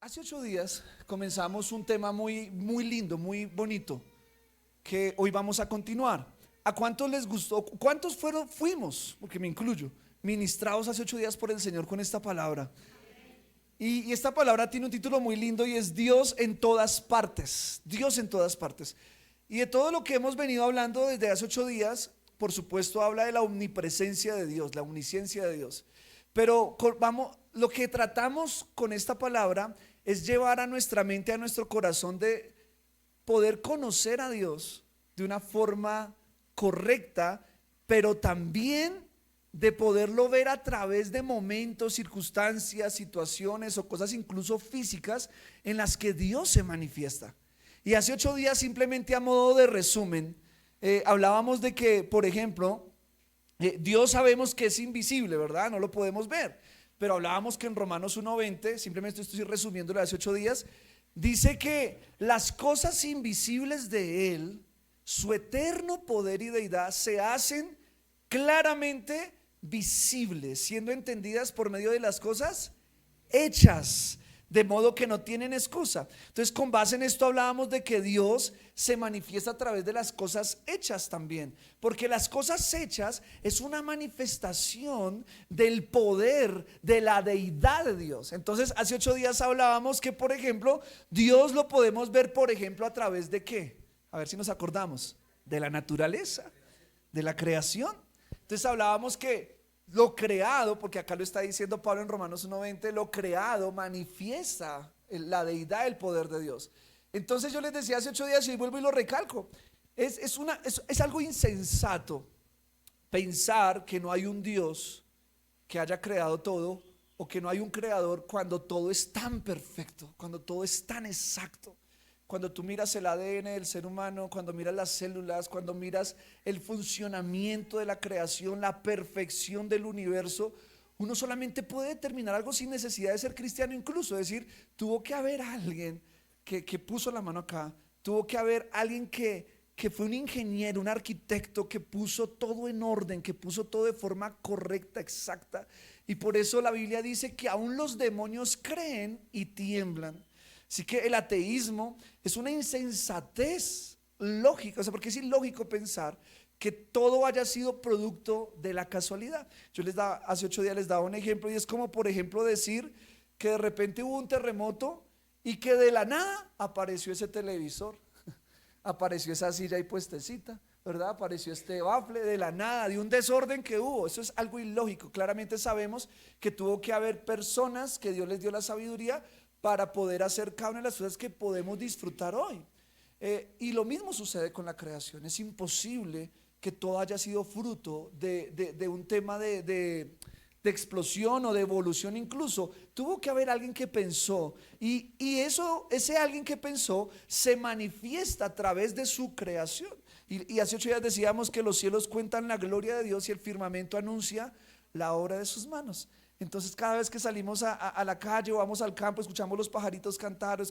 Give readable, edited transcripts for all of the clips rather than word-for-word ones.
Hace 8 días comenzamos un tema muy lindo, muy bonito, que hoy vamos a continuar. ¿A cuántos les gustó? Fuimos, porque me incluyo, ministrados hace 8 días por el Señor con esta palabra? Y esta palabra tiene un título muy lindo y es Dios en todas partes. Dios en todas partes. Y de todo lo que hemos venido hablando desde hace 8 días, por supuesto habla de la omnipresencia de Dios, la omnisciencia de Dios. Pero lo que tratamos con esta palabra es llevar a nuestra mente, a nuestro corazón, de poder conocer a Dios de una forma correcta, pero también de poderlo ver a través de momentos, circunstancias, situaciones o cosas incluso físicas en las que Dios se manifiesta. Y hace 8 días, simplemente a modo de resumen, hablábamos de que, por ejemplo, Dios sabemos que es invisible, ¿verdad? No lo podemos ver. Pero hablábamos que en Romanos 1:20, simplemente estoy resumiéndolo de hace 8 días, dice que las cosas invisibles de Él, su eterno poder y deidad, se hacen claramente visibles, siendo entendidas por medio de las cosas hechas, de modo que no tienen excusa. Entonces, con base en esto hablábamos de que Dios se manifiesta a través de las cosas hechas también, porque las cosas hechas es una manifestación del poder de la deidad de Dios. Entonces, hace 8 días hablábamos que, por ejemplo, Dios lo podemos ver, por ejemplo, a través de ¿qué? A ver si nos acordamos, de la naturaleza, de la creación. Entonces hablábamos que lo creado, porque acá lo está diciendo Pablo en Romanos 1:20, lo creado manifiesta la deidad, el poder de Dios. Entonces yo les decía hace 8 días y vuelvo y lo recalco, es algo insensato pensar que no hay un Dios que haya creado todo, o que no hay un creador cuando todo es tan perfecto, cuando todo es tan exacto. Cuando tú miras el ADN del ser humano, cuando miras las células, cuando miras el funcionamiento de la creación, la perfección del universo, uno solamente puede determinar algo sin necesidad de ser cristiano. Incluso decir, tuvo que haber alguien que puso la mano acá, tuvo que haber alguien que fue un ingeniero, un arquitecto, que puso todo en orden, que puso todo de forma correcta, exacta. Y por eso la Biblia dice que aún los demonios creen y tiemblan. Así que el ateísmo es una insensatez lógica, o sea, porque es ilógico pensar que todo haya sido producto de la casualidad. Hace 8 días les daba un ejemplo, y es como, por ejemplo, decir que de repente hubo un terremoto y que de la nada apareció ese televisor, apareció esa silla ahí puestecita, ¿verdad? Apareció este bafle de la nada, de un desorden que hubo. Eso es algo ilógico. Claramente sabemos que tuvo que haber personas que Dios les dio la sabiduría para poder hacer cada una de las cosas que podemos disfrutar hoy. Y lo mismo sucede con la creación. Es imposible que todo haya sido fruto de un tema de explosión o de evolución. Incluso tuvo que haber alguien que pensó, y ese alguien que pensó se manifiesta a través de su creación. Y hace 8 días decíamos que los cielos cuentan la gloria de Dios y el firmamento anuncia la obra de sus manos. Entonces, cada vez que salimos a la calle o vamos al campo, escuchamos los pajaritos cantar,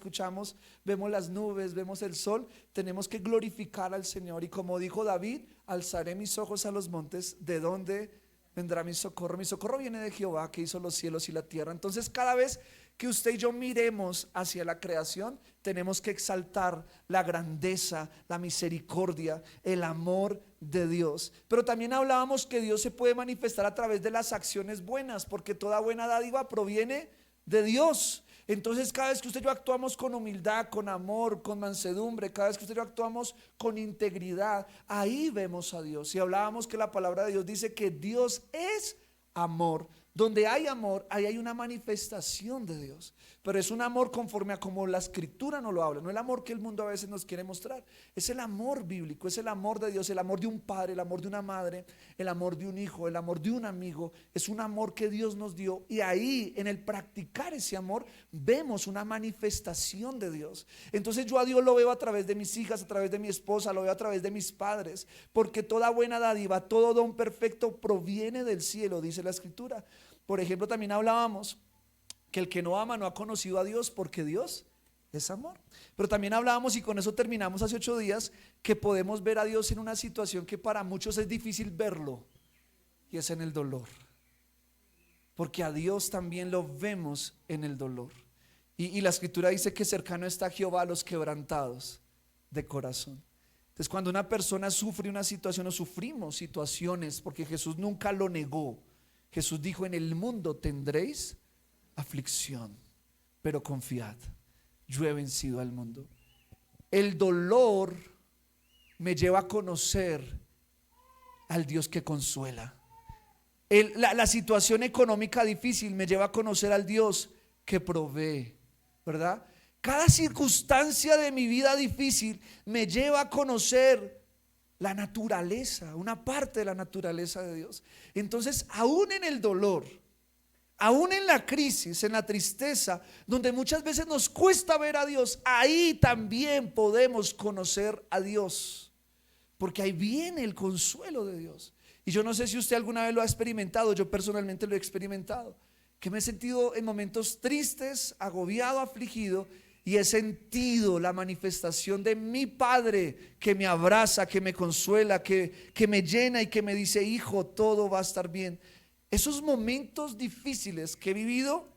vemos las nubes, vemos el sol, tenemos que glorificar al Señor. Y como dijo David, alzaré mis ojos a los montes, ¿de dónde vendrá mi socorro? Mi socorro viene de Jehová, que hizo los cielos y la tierra. Entonces, cada vez que usted y yo miremos hacia la creación, tenemos que exaltar la grandeza, la misericordia, el amor de Dios. Pero también hablábamos que Dios se puede manifestar a través de las acciones buenas, porque toda buena dádiva proviene de Dios. Entonces, cada vez que usted y yo actuamos con humildad, con amor, con mansedumbre, cada vez que usted y yo actuamos con integridad, ahí vemos a Dios. Y hablábamos que la palabra de Dios dice que Dios es amor. Donde hay amor, ahí hay una manifestación de Dios. Pero es un amor conforme a como la escritura nos lo habla. No el amor que el mundo a veces nos quiere mostrar. Es el amor bíblico, es el amor de Dios, el amor de un padre, el amor de una madre, el amor de un hijo, el amor de un amigo. Es un amor que Dios nos dio. Y ahí, en el practicar ese amor, vemos una manifestación de Dios. Entonces yo a Dios lo veo a través de mis hijas, a través de mi esposa, lo veo a través de mis padres. Porque toda buena dádiva, todo don perfecto proviene del cielo, dice la escritura. Por ejemplo, también hablábamos que el que no ama no ha conocido a Dios, porque Dios es amor. Pero también hablábamos, y con eso terminamos hace 8 días, que podemos ver a Dios en una situación que para muchos es difícil verlo, y es en el dolor. Porque a Dios también lo vemos en el dolor. Y la escritura dice que cercano está Jehová a los quebrantados de corazón. Entonces, cuando una persona sufre una situación o sufrimos situaciones, porque Jesús nunca lo negó, Jesús dijo: en el mundo tendréis aflicción, pero confiad, yo he vencido al mundo. El dolor me lleva a conocer al Dios que consuela. La situación económica difícil me lleva a conocer al Dios que provee, ¿verdad? Cada circunstancia de mi vida difícil me lleva a conocer la naturaleza, una parte de la naturaleza de Dios. Entonces, aún en el dolor, aún en la crisis, en la tristeza, donde muchas veces nos cuesta ver a Dios, ahí también podemos conocer a Dios, porque ahí viene el consuelo de Dios. Y yo no sé si usted alguna vez lo ha experimentado. Yo personalmente lo he experimentado, que me he sentido en momentos tristes, agobiado, afligido, y he sentido la manifestación de mi Padre, que me abraza, que me consuela, que me llena y que me dice: hijo, todo va a estar bien. Esos momentos difíciles que he vivido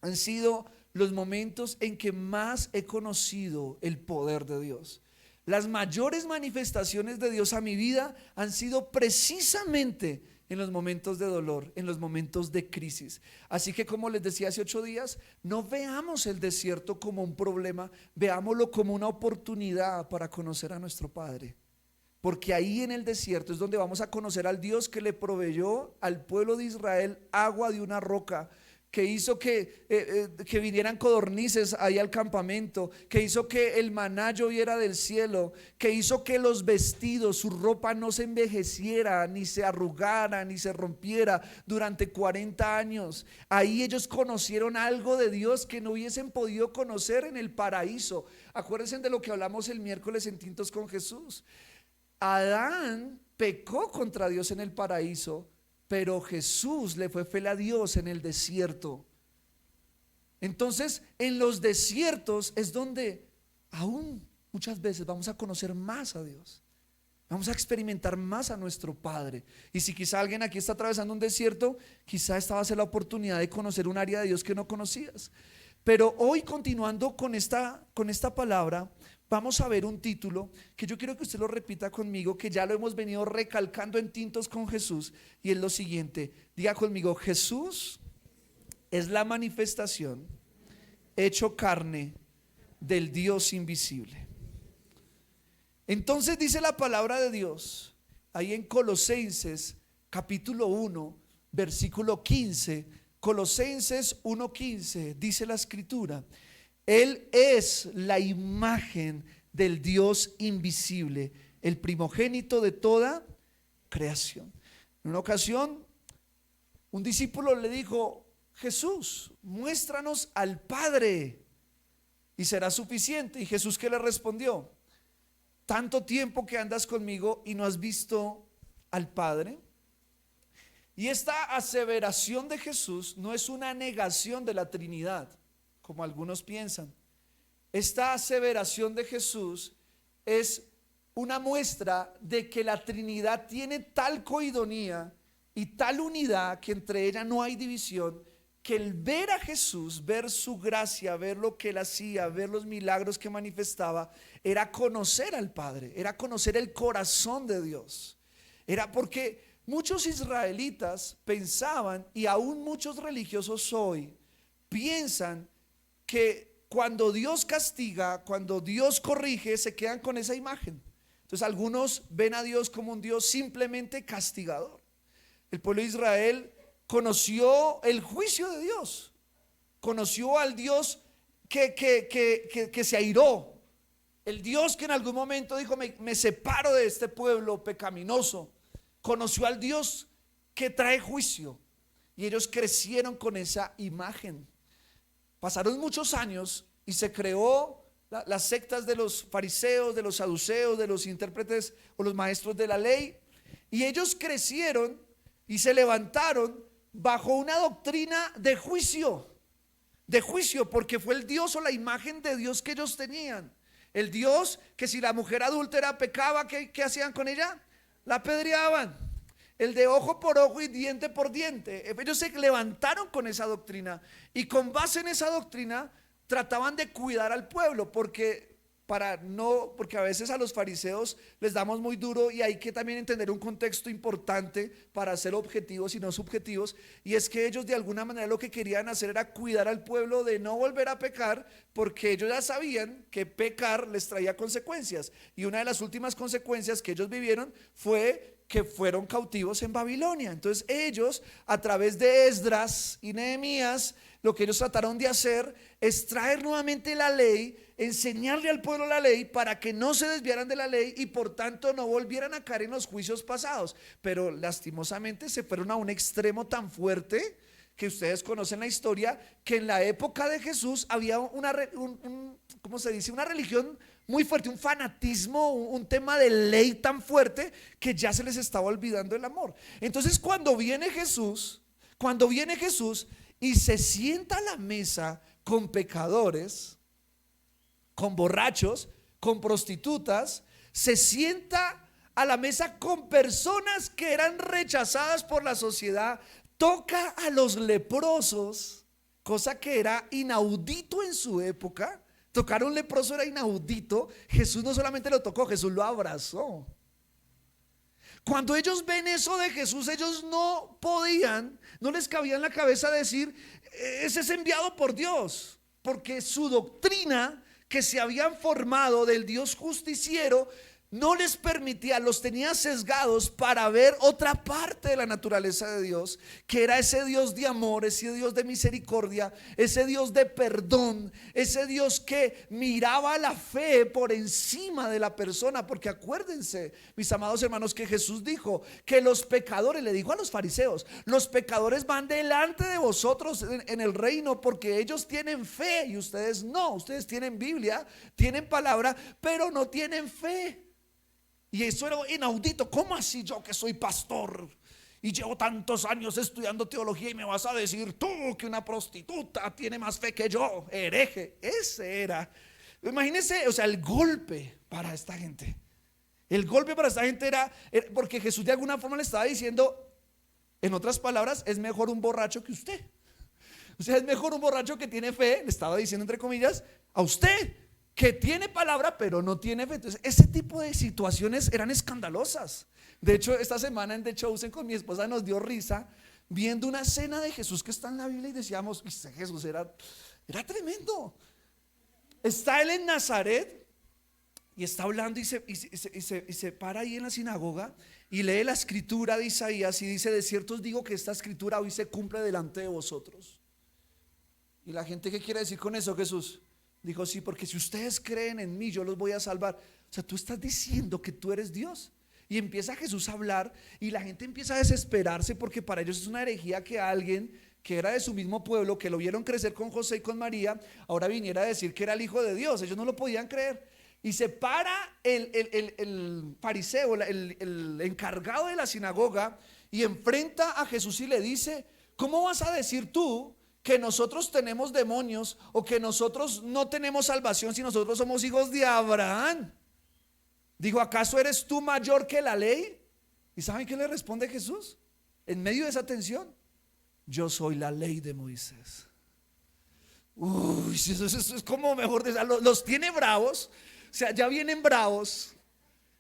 han sido los momentos en que más he conocido el poder de Dios. Las mayores manifestaciones de Dios a mi vida han sido precisamente en los momentos de dolor, en los momentos de crisis. Así que, como les decía hace 8 días, no veamos el desierto como un problema, veámoslo como una oportunidad para conocer a nuestro Padre. Porque ahí en el desierto es donde vamos a conocer al Dios que le proveyó al pueblo de Israel agua de una roca, que hizo que vinieran codornices ahí al campamento, que hizo que el maná lloviera del cielo, que hizo que los vestidos, su ropa no se envejeciera, ni se arrugara, ni se rompiera durante 40 años. Ahí ellos conocieron algo de Dios que no hubiesen podido conocer en el paraíso. Acuérdense de lo que hablamos el miércoles en Tintos con Jesús. Adán pecó contra Dios en el paraíso, pero Jesús le fue fiel a Dios en el desierto. Entonces, en los desiertos es donde aún muchas veces vamos a conocer más a Dios, vamos a experimentar más a nuestro Padre. Y si quizá alguien aquí está atravesando un desierto, quizá esta va a ser la oportunidad de conocer un área de Dios que no conocías. Pero hoy, continuando con esta palabra, vamos a ver un título que yo quiero que usted lo repita conmigo, que ya lo hemos venido recalcando en Tintos con Jesús, y es lo siguiente. Diga conmigo: Jesús es la manifestación hecho carne del Dios invisible. Entonces dice la palabra de Dios ahí en Colosenses capítulo 1 versículo 15. Colosenses 1:15 dice la escritura: Él es la imagen del Dios invisible, el primogénito de toda creación. En una ocasión, un discípulo le dijo: Jesús, muéstranos al Padre y será suficiente. Y Jesús, ¿qué le respondió? Tanto tiempo que andas conmigo y no has visto al Padre. Y esta aseveración de Jesús no es una negación de la Trinidad, como algunos piensan. Esta aseveración de Jesús es una muestra de que la Trinidad tiene tal coidonía y tal unidad, que entre ella no hay división, que el ver a Jesús, ver su gracia, ver lo que él hacía, ver los milagros que manifestaba, era conocer al Padre, era conocer el corazón de Dios. Era porque muchos israelitas pensaban, y aún muchos religiosos hoy piensan, que cuando Dios castiga, cuando Dios corrige, se quedan con esa imagen. Entonces algunos ven a Dios como un Dios simplemente castigador. El pueblo de Israel conoció el juicio de Dios, conoció al Dios que se airó, el Dios que en algún momento dijo: me separo de este pueblo pecaminoso. Conoció al Dios que trae juicio, y ellos crecieron con esa imagen. Pasaron muchos años y se creó las sectas de los fariseos, de los saduceos, de los intérpretes o los maestros de la ley, y ellos crecieron y se levantaron bajo una doctrina de juicio, porque fue el Dios o la imagen de Dios que ellos tenían. El Dios que si la mujer adúltera pecaba, ¿qué hacían con ella? La apedreaban. El de ojo por ojo y diente por diente. Ellos se levantaron con esa doctrina, y con base en esa doctrina trataban de cuidar al pueblo, porque a veces a los fariseos les damos muy duro y hay que también entender un contexto importante para ser objetivos y no subjetivos, y es que ellos de alguna manera lo que querían hacer era cuidar al pueblo de no volver a pecar, porque ellos ya sabían que pecar les traía consecuencias, y una de las últimas consecuencias que ellos vivieron fue que fueron cautivos en Babilonia. Entonces ellos, a través de Esdras y Nehemías, lo que ellos trataron de hacer es traer nuevamente la ley, enseñarle al pueblo la ley para que no se desviaran de la ley y por tanto no volvieran a caer en los juicios pasados. Pero lastimosamente se fueron a un extremo tan fuerte que ustedes conocen la historia, que en la época de Jesús había ¿cómo se dice? Una religión muy fuerte, un fanatismo, un tema de ley tan fuerte que ya se les estaba olvidando el amor. Entonces cuando viene Jesús y se sienta a la mesa con pecadores, con borrachos, con prostitutas, se sienta a la mesa con personas que eran rechazadas por la sociedad, toca a los leprosos, cosa que era inaudito en su época. Tocar a un leproso era inaudito. Jesús no solamente lo tocó, Jesús lo abrazó. Cuando ellos ven eso de Jesús, ellos no podían, no les cabía en la cabeza decir, ese es enviado por Dios, porque su doctrina que se habían formado del Dios justiciero no les permitía, los tenía sesgados para ver otra parte de la naturaleza de Dios, que era ese Dios de amor, ese Dios de misericordia, ese Dios de perdón, ese Dios que miraba la fe por encima de la persona. Porque acuérdense, mis amados hermanos, que Jesús dijo que los pecadores, le dijo a los fariseos, los pecadores van delante de vosotros en el reino, porque ellos tienen fe y ustedes no. Ustedes tienen Biblia, tienen palabra, pero no tienen fe. Y eso era inaudito. ¿Cómo así yo, que soy pastor y llevo tantos años estudiando teología, y me vas a decir tú que una prostituta tiene más fe que yo? Hereje. Ese era, imagínense, o sea, el golpe para esta gente. El golpe para esta gente era porque Jesús de alguna forma le estaba diciendo, en otras palabras, es mejor un borracho que usted. O sea, es mejor un borracho que tiene fe, le estaba diciendo entre comillas, a usted que tiene palabra pero no tiene fe. Entonces ese tipo de situaciones eran escandalosas. De hecho, esta semana en The Chosen con mi esposa nos dio risa viendo una escena de Jesús que está en la Biblia y decíamos, Jesús era tremendo. Está él en Nazaret y está hablando y se para ahí en la sinagoga y lee la escritura de Isaías y dice, de cierto os digo que esta escritura hoy se cumple delante de vosotros. Y la gente, ¿qué quiere decir con eso, Jesús? Dijo, sí, porque si ustedes creen en mí, yo los voy a salvar. O sea, tú estás diciendo que tú eres Dios. Y empieza Jesús a hablar y la gente empieza a desesperarse, porque para ellos es una herejía que alguien que era de su mismo pueblo, que lo vieron crecer con José y con María, ahora viniera a decir que era el hijo de Dios. Ellos no lo podían creer. Y se para el fariseo, el encargado de la sinagoga, y enfrenta a Jesús y le dice, ¿cómo vas a decir tú que nosotros tenemos demonios o que nosotros no tenemos salvación si nosotros somos hijos de Abraham? Dijo, ¿acaso eres tú mayor que la ley? ¿Y saben qué le responde Jesús? En medio de esa tensión, yo soy la ley de Moisés. Uy, eso es como mejor decir, los tiene bravos. O sea, ya vienen bravos,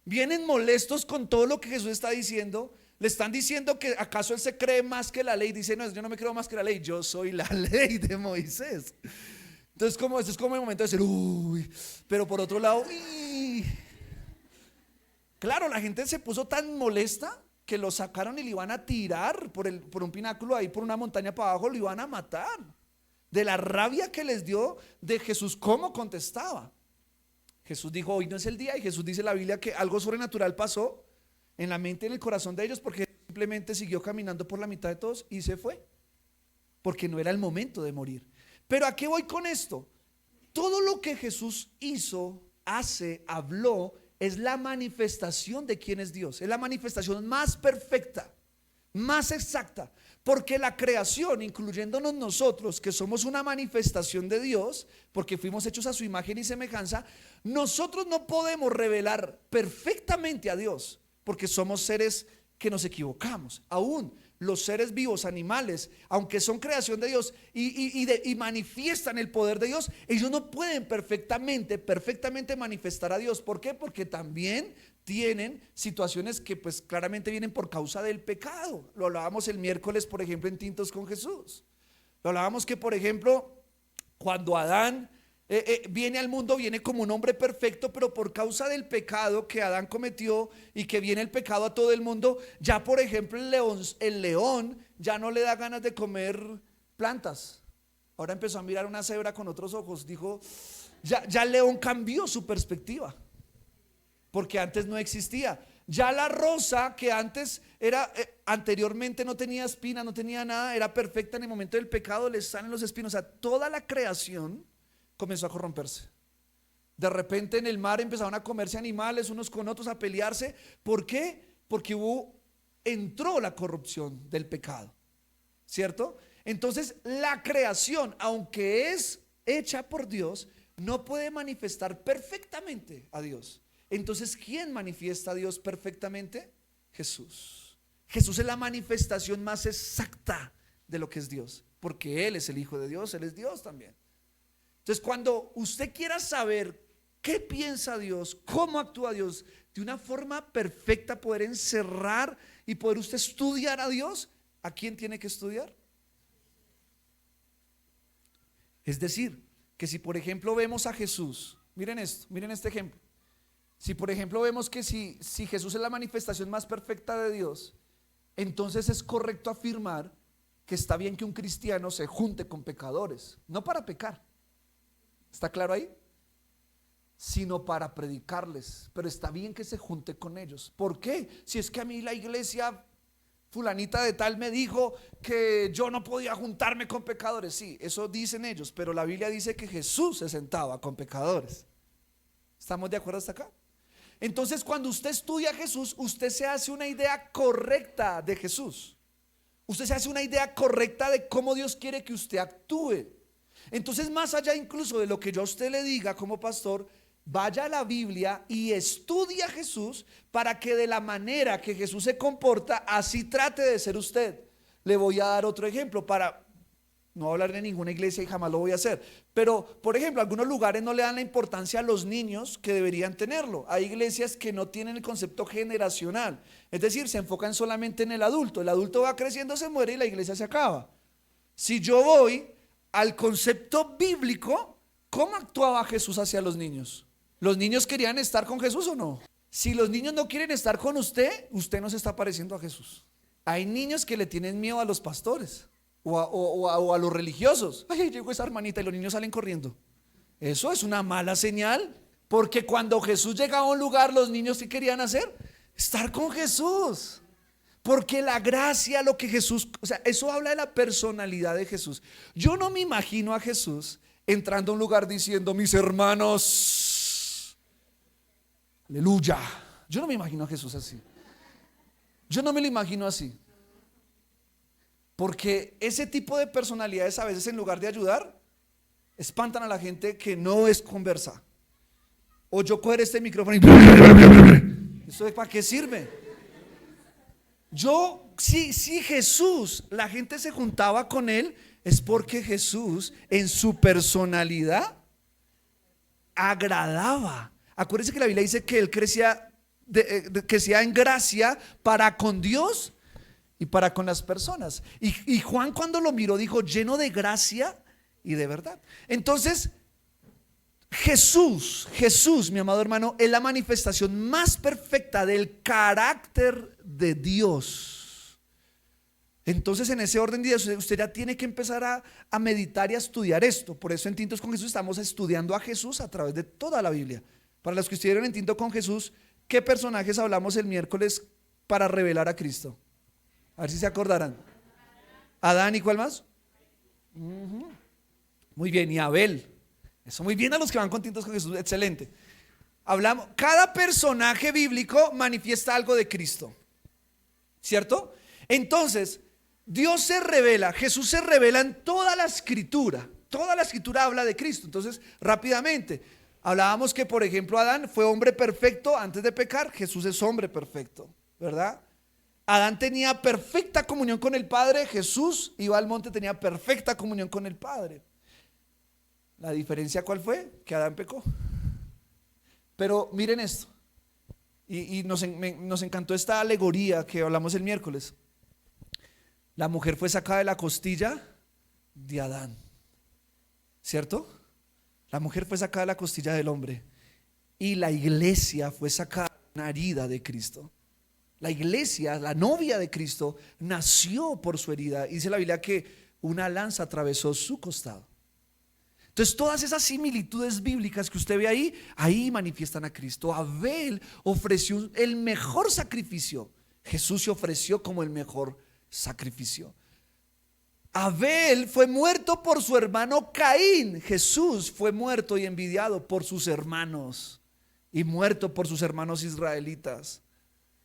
vienen molestos con todo lo que Jesús está diciendo. Le están diciendo que acaso él se cree más que la ley. Dice, no, yo no me creo más que la ley, yo soy la ley de Moisés. Entonces, esto es como el momento de decir, uy, pero por otro lado, uy. Claro, la gente se puso tan molesta que lo sacaron y le iban a tirar por un pináculo ahí, por una montaña para abajo, lo iban a matar. De la rabia que les dio de Jesús, cómo contestaba. Jesús dijo, hoy no es el día, y Jesús dice en la Biblia que algo sobrenatural pasó en la mente y en el corazón de ellos, porque simplemente siguió caminando por la mitad de todos y se fue, porque no era el momento de morir. Pero ¿a qué voy con esto? Todo lo que Jesús hizo, hace, habló, es la manifestación de quién es Dios. Es la manifestación más perfecta, más exacta, porque la creación, incluyéndonos nosotros, que somos una manifestación de Dios, porque fuimos hechos a su imagen y semejanza, nosotros no podemos revelar perfectamente a Dios, porque somos seres que nos equivocamos. Aún los seres vivos, animales, aunque son creación de Dios y manifiestan el poder de Dios, ellos no pueden perfectamente manifestar a Dios. ¿Por qué? Porque también tienen situaciones que pues claramente vienen por causa del pecado. Lo hablábamos el miércoles, por ejemplo, en Tintos con Jesús. Lo hablábamos que, por ejemplo, cuando Adán viene al mundo, viene como un hombre perfecto, pero por causa del pecado que Adán cometió y que viene el pecado a todo el mundo, ya por ejemplo el león ya no le da ganas de comer plantas. Ahora empezó a mirar una cebra con otros ojos. Dijo, ya el león cambió su perspectiva, porque antes no existía. Ya la rosa que antes era, anteriormente no tenía espina, no tenía nada, era perfecta, en el momento del pecado le salen los espinos. O sea, toda la creación comenzó a corromperse. De repente en el mar empezaron a comerse animales unos con otros, a pelearse. ¿Por qué? Porque entró la corrupción del pecado, ¿cierto? Entonces la creación, aunque es hecha por Dios, no puede manifestar perfectamente a Dios. Entonces, ¿quién manifiesta a Dios perfectamente? Jesús. Jesús es la manifestación más exacta de lo que es Dios, porque Él es el Hijo de Dios, Él es Dios también. Entonces, cuando usted quiera saber qué piensa Dios, cómo actúa Dios, de una forma perfecta, poder encerrar y poder usted estudiar a Dios, ¿a quién tiene que estudiar? Es decir, que si por ejemplo vemos a Jesús, miren esto, miren este ejemplo. Si por ejemplo vemos que si Jesús es la manifestación más perfecta de Dios, entonces es correcto afirmar que está bien que un cristiano se junte con pecadores, no para pecar, ¿está claro ahí? Sino para predicarles. Pero está bien que se junte con ellos. ¿Por qué? Si es que a mí la iglesia fulanita de tal me dijo que yo no podía juntarme con pecadores. Sí, eso dicen ellos, pero la Biblia dice que Jesús se sentaba con pecadores. ¿Estamos de acuerdo hasta acá? Entonces, cuando usted estudia a Jesús, usted se hace una idea correcta de Jesús. Usted se hace una idea correcta de cómo Dios quiere que usted actúe. Entonces, más allá incluso de lo que yo a usted le diga como pastor, vaya a la Biblia y estudie a Jesús para que de la manera que Jesús se comporta, así trate de ser usted. Le voy a dar otro ejemplo no hablar de ninguna iglesia y jamás lo voy a hacer, pero por ejemplo, algunos lugares no le dan la importancia a los niños que deberían tenerlo. Hay iglesias que no tienen el concepto generacional, es decir, se enfocan solamente en el adulto va creciendo, se muere y la iglesia se acaba. Si yo voy al concepto bíblico, ¿cómo actuaba Jesús hacia los niños? ¿Los niños querían estar con Jesús o no? Si los niños no quieren estar con usted, usted no se está pareciendo a Jesús. Hay niños que le tienen miedo a los pastores o a los religiosos. Ay, llegó esa hermanita y los niños salen corriendo. Eso es una mala señal, porque cuando Jesús llegaba a un lugar, los niños ¿qué querían hacer? Estar con Jesús. Porque la gracia, lo que Jesús, o sea, eso habla de la personalidad de Jesús. Yo no me imagino a Jesús entrando a un lugar diciendo: mis hermanos, aleluya. Yo no me imagino a Jesús así. Yo no me lo imagino así. Porque ese tipo de personalidades a veces, en lugar de ayudar, espantan a la gente que no es conversa. O yo coger este micrófono y ¿eso para qué sirve? Si Jesús, la gente se juntaba con él, es porque Jesús en su personalidad agradaba. Acuérdense que la Biblia dice que él crecía en gracia para con Dios y para con las personas. Y Juan, cuando lo miró, dijo: lleno de gracia y de verdad. Entonces Jesús, mi amado hermano, es la manifestación más perfecta del carácter de Dios. Entonces, en ese orden de Dios, usted ya tiene que empezar a meditar y a estudiar esto. Por eso en Tintos con Jesús estamos estudiando a Jesús a través de toda la Biblia. Para los que estuvieron en Tinto con Jesús, ¿qué personajes hablamos el miércoles para revelar a Cristo? A ver si se acordarán. Adán, ¿y cuál más? Muy bien, y Abel. Eso, muy bien a los que van con Tintos con Jesús, excelente. Hablamos, cada personaje bíblico manifiesta algo de Cristo, ¿cierto? Entonces, Dios se revela, Jesús se revela en toda la escritura. Toda la escritura habla de Cristo. Entonces, rápidamente, hablábamos que, por ejemplo, Adán fue hombre perfecto antes de pecar. Jesús es hombre perfecto, ¿verdad? Adán tenía perfecta comunión con el Padre, Jesús iba al monte, tenía perfecta comunión con el Padre. La diferencia, ¿cuál fue? Que Adán pecó. Pero miren esto, y nos encantó esta alegoría que hablamos el miércoles. La mujer fue sacada de la costilla de Adán, ¿cierto? La mujer fue sacada de la costilla del hombre, y la iglesia fue sacada de una herida de Cristo. La iglesia, la novia de Cristo, nació por su herida. Dice la Biblia que una lanza atravesó su costado. Entonces todas esas similitudes bíblicas que usted ve ahí manifiestan a Cristo. Abel ofreció el mejor sacrificio. Jesús se ofreció como el mejor sacrificio. Abel fue muerto por su hermano Caín. Jesús fue muerto y envidiado por sus hermanos y muerto por sus hermanos israelitas.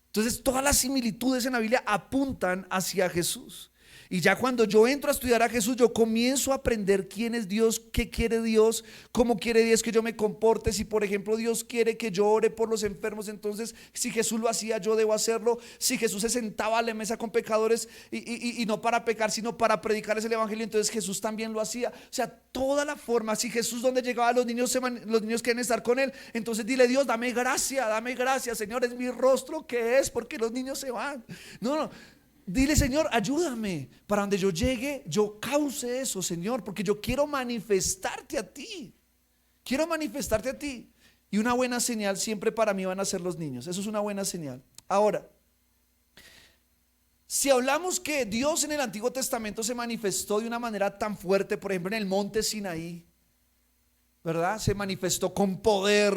Entonces todas las similitudes en la Biblia apuntan hacia Jesús. Y ya cuando yo entro a estudiar a Jesús, yo comienzo a aprender quién es Dios, qué quiere Dios, cómo quiere Dios que yo me comporte. Si por ejemplo Dios quiere que yo ore por los enfermos, entonces si Jesús lo hacía, yo debo hacerlo. Si Jesús se sentaba a la mesa con pecadores y no para pecar, sino para predicarles el evangelio, entonces Jesús también lo hacía. O sea, toda la forma. Si Jesús donde llegaba los niños quieren estar con él, entonces dile: Dios, dame gracia, Señor, es mi rostro que es, porque los niños se van. No. Dile: Señor, ayúdame para donde yo llegue, yo cause eso, Señor, porque yo quiero manifestarte a ti. Quiero manifestarte a ti. Y una buena señal siempre para mí van a ser los niños. Eso es una buena señal. Ahora, si hablamos que Dios en el Antiguo Testamento se manifestó de una manera tan fuerte, por ejemplo en el monte Sinaí, ¿verdad? Se manifestó con poder,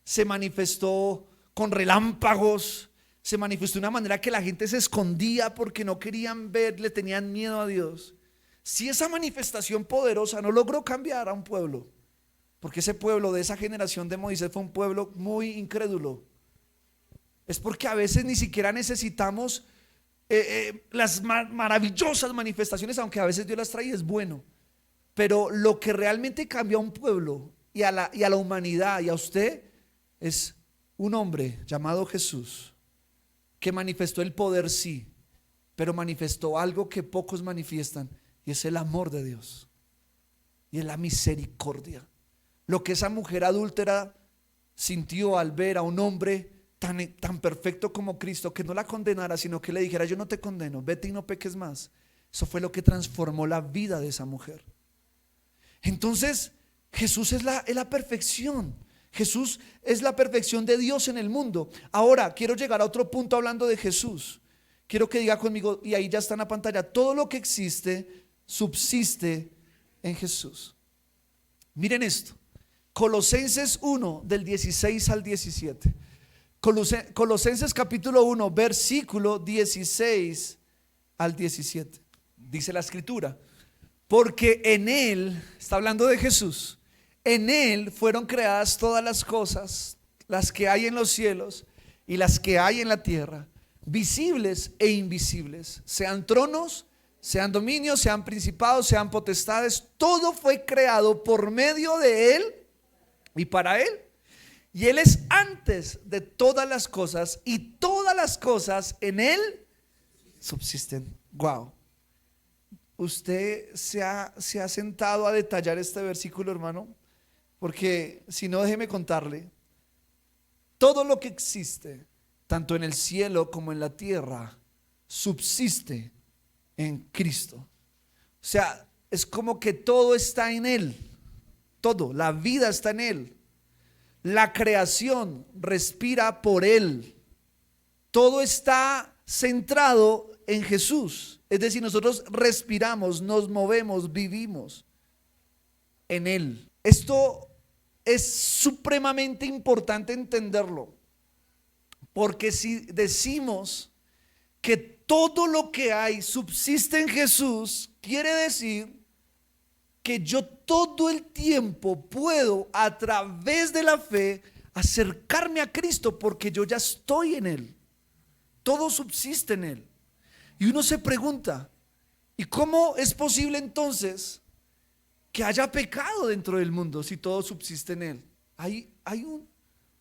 se manifestó con relámpagos, se manifestó de una manera que la gente se escondía porque no querían ver, le tenían miedo a Dios. Si esa manifestación poderosa no logró cambiar a un pueblo, porque ese pueblo de esa generación de Moisés fue un pueblo muy incrédulo, es porque a veces ni siquiera necesitamos las maravillosas manifestaciones, aunque a veces Dios las trae y es bueno. Pero lo que realmente cambia a un pueblo y a la humanidad y a usted es un hombre llamado Jesús, que manifestó el poder, sí, pero manifestó algo que pocos manifiestan, y es el amor de Dios y es la misericordia. Lo que esa mujer adúltera sintió al ver a un hombre tan perfecto como Cristo, que no la condenara, sino que le dijera: yo no te condeno, vete y no peques más. Eso fue lo que transformó la vida de esa mujer. Entonces Jesús es la perfección. Jesús es la perfección de Dios en el mundo. Ahora quiero llegar a otro punto hablando de Jesús. Quiero que diga conmigo, y ahí ya está en la pantalla: todo lo que existe subsiste en Jesús. Miren esto, Colosenses 1 del 16 al 17. Colosenses capítulo 1 versículo 16 al 17. Dice la escritura: porque en él, está hablando de Jesús, en él fueron creadas todas las cosas, las que hay en los cielos y las que hay en la tierra, visibles e invisibles, sean tronos, sean dominios, sean principados, sean potestades. Todo fue creado por medio de él y para él. Y él es antes de todas las cosas, y todas las cosas en él subsisten. Wow. ¿Usted se ha sentado a detallar este versículo, hermano? Porque si no, déjeme contarle: todo lo que existe, tanto en el cielo como en la tierra, subsiste en Cristo. O sea, es como que todo está en él. Todo, la vida está en él. La creación respira por él. Todo está centrado en Jesús. Es decir, nosotros respiramos, nos movemos, vivimos en él. Esto es supremamente importante entenderlo, porque si decimos que todo lo que hay subsiste en Jesús, quiere decir que yo todo el tiempo puedo, a través de la fe, acercarme a Cristo, porque yo ya estoy en él. Todo subsiste en él. Y uno se pregunta: ¿y cómo es posible entonces que haya pecado dentro del mundo si todo subsiste en él? Hay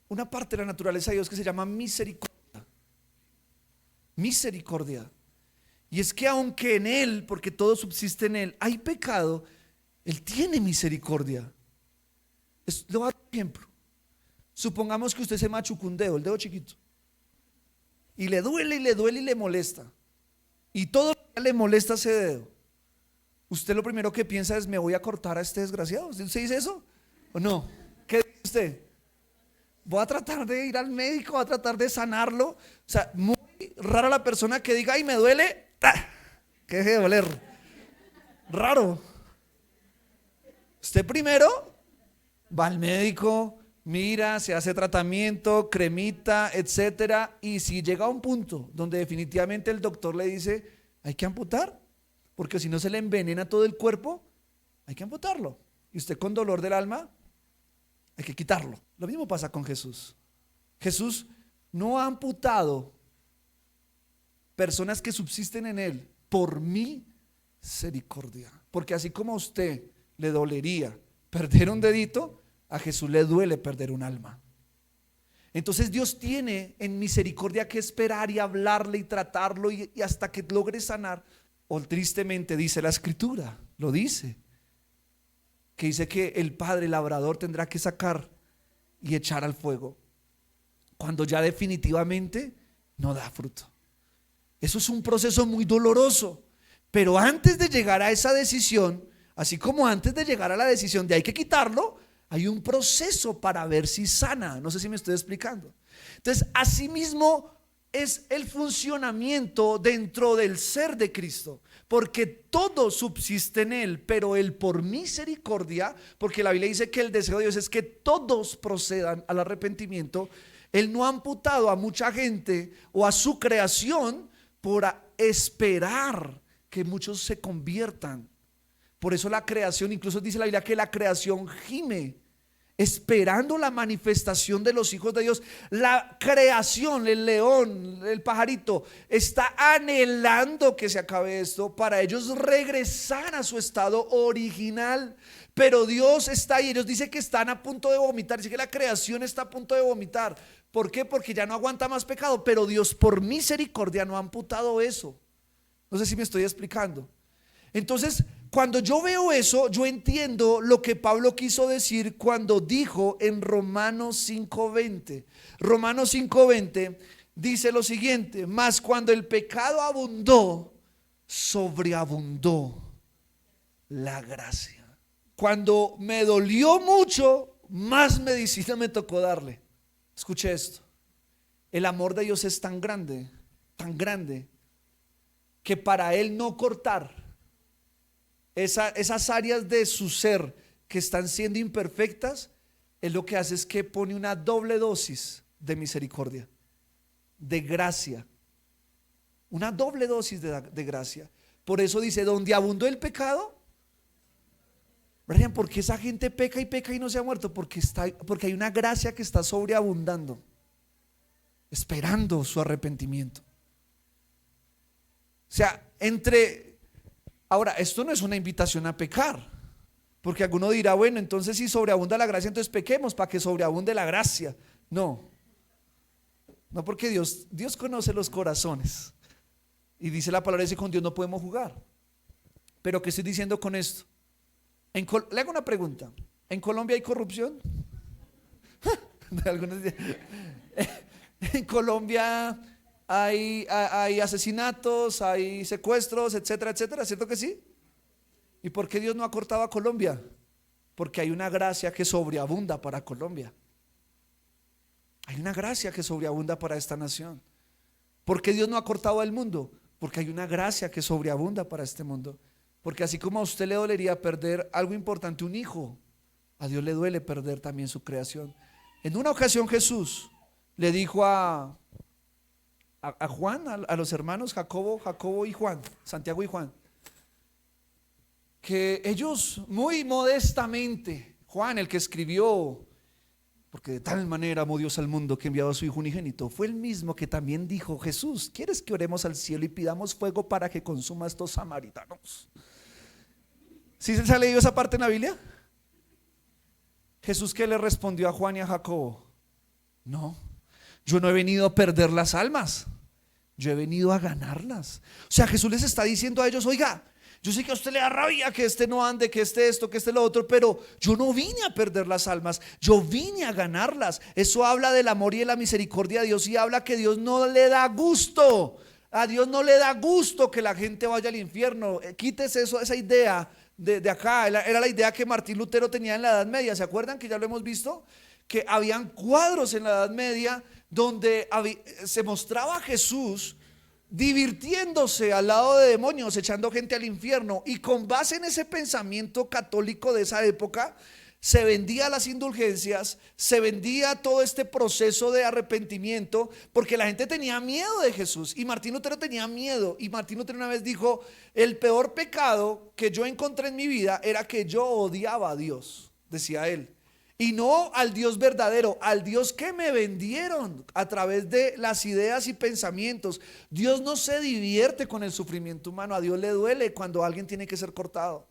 una parte de la naturaleza de Dios que se llama misericordia. misericordia. Y es que aunque en Él, porque todo subsiste en Él, hay pecado, Él tiene misericordia. Le voy a dar un ejemplo. Supongamos que usted se machucó un dedo, el dedo chiquito, y le duele y le duele y le molesta, y todo le molesta ese dedo. Usted lo primero que piensa es: me voy a cortar a este desgraciado. ¿Usted dice eso o no? ¿Qué dice usted? Voy a tratar de ir al médico, voy a tratar de sanarlo. O sea, muy rara la persona que diga: ay, me duele, que deje de doler. Raro. Usted primero va al médico, mira, se hace tratamiento, cremita, etcétera. Y si llega a un punto donde definitivamente el doctor le dice: hay que amputar, porque si no se le envenena todo el cuerpo, hay que amputarlo. Y usted con dolor del alma, hay que quitarlo. Lo mismo pasa con Jesús. Jesús no ha amputado personas que subsisten en Él por misericordia. Porque así como a usted le dolería perder un dedito, a Jesús le duele perder un alma. Entonces Dios tiene en misericordia que esperar y hablarle y tratarlo y hasta que logre sanar. O tristemente dice la Escritura, lo dice, que dice que el padre labrador tendrá que sacar y echar al fuego cuando ya definitivamente no da fruto. Eso es un proceso muy doloroso, pero antes de llegar a esa decisión, así como antes de llegar a la decisión de hay que quitarlo, hay un proceso para ver si sana. No sé si me estoy explicando. Entonces, asimismo es el funcionamiento dentro del ser de Cristo, porque todo subsiste en Él, pero Él por misericordia, porque la Biblia dice que el deseo de Dios es que todos procedan al arrepentimiento. Él no ha amputado a mucha gente o a su creación por esperar que muchos se conviertan. Por eso la creación, incluso dice la Biblia que la creación gime esperando la manifestación de los hijos de Dios. La creación, el león, el pajarito, está anhelando que se acabe esto para ellos regresar a su estado original. Pero Dios está ahí. Ellos dicen que están a punto de vomitar. Dice que la creación está a punto de vomitar. ¿Por qué? Porque ya no aguanta más pecado. Pero Dios por misericordia no ha amputado eso. No sé si me estoy explicando. Entonces, cuando yo veo eso, yo entiendo lo que Pablo quiso decir cuando dijo en Romanos 5:20. Romanos 5:20 dice lo siguiente: mas cuando el pecado abundó, sobreabundó la gracia. Cuando me dolió mucho, más medicina me tocó darle. Escuche esto: el amor de Dios es tan grande, que para Él no cortar esas áreas de su ser que están siendo imperfectas, Él lo que hace es que pone una doble dosis de misericordia, de gracia, una doble dosis de gracia. Por eso dice: donde abundó el pecado. Brian, ¿por qué esa gente peca y no se ha muerto? Porque hay una gracia que está sobreabundando, esperando su arrepentimiento. O sea, ahora, esto no es una invitación a pecar, porque alguno dirá: bueno, entonces si sobreabunda la gracia, entonces pequemos para que sobreabunde la gracia. No, porque Dios conoce los corazones y dice la palabra, dice: con Dios no podemos jugar. Pero ¿qué estoy diciendo con esto? Le hago una pregunta: ¿en Colombia hay corrupción? En Colombia hay asesinatos, hay secuestros, etcétera, etcétera, ¿cierto que sí? ¿Y por qué Dios no ha cortado a Colombia? Porque hay una gracia que sobreabunda para Colombia. Hay una gracia que sobreabunda para esta nación. ¿Por qué Dios no ha cortado al mundo? Porque hay una gracia que sobreabunda para este mundo. Porque así como a usted le dolería perder algo importante, un hijo, a Dios le duele perder también su creación. En una ocasión Jesús le dijo a Juan, a los hermanos Jacobo y Juan, Santiago y Juan, que ellos muy modestamente, Juan, el que escribió, porque de tal manera amó Dios al mundo que envió a su Hijo unigénito, fue el mismo que también dijo: Jesús, ¿quieres que oremos al cielo y pidamos fuego para que consuma a estos samaritanos? ¿Sí se ha leído esa parte en la Biblia? Jesús, ¿qué le respondió a Juan y a Jacobo? No, yo no he venido a perder las almas, yo he venido a ganarlas. O sea, Jesús les está diciendo a ellos, oiga, yo sé que a usted le da rabia que este no ande, que este esto, que este lo otro, pero yo no vine a perder las almas, yo vine a ganarlas. Eso habla del amor y de la misericordia de Dios, y habla que Dios no le da gusto. A Dios no le da gusto que la gente vaya al infierno. Quítese eso, esa idea de acá. Era la idea que Martín Lutero tenía en la Edad Media. ¿Se acuerdan que ya lo hemos visto? Que habían cuadros en la Edad Media donde se mostraba a Jesús divirtiéndose al lado de demonios, echando gente al infierno. Y con base en ese pensamiento católico de esa época, se vendía las indulgencias, se vendía todo este proceso de arrepentimiento, porque la gente tenía miedo de Jesús. Y Martín Lutero tenía miedo. Y Martín Lutero una vez dijo: el peor pecado que yo encontré en mi vida era que yo odiaba a Dios, decía él. Y no al Dios verdadero, al Dios que me vendieron a través de las ideas y pensamientos. Dios no se divierte con el sufrimiento humano. A Dios le duele cuando alguien tiene que ser cortado,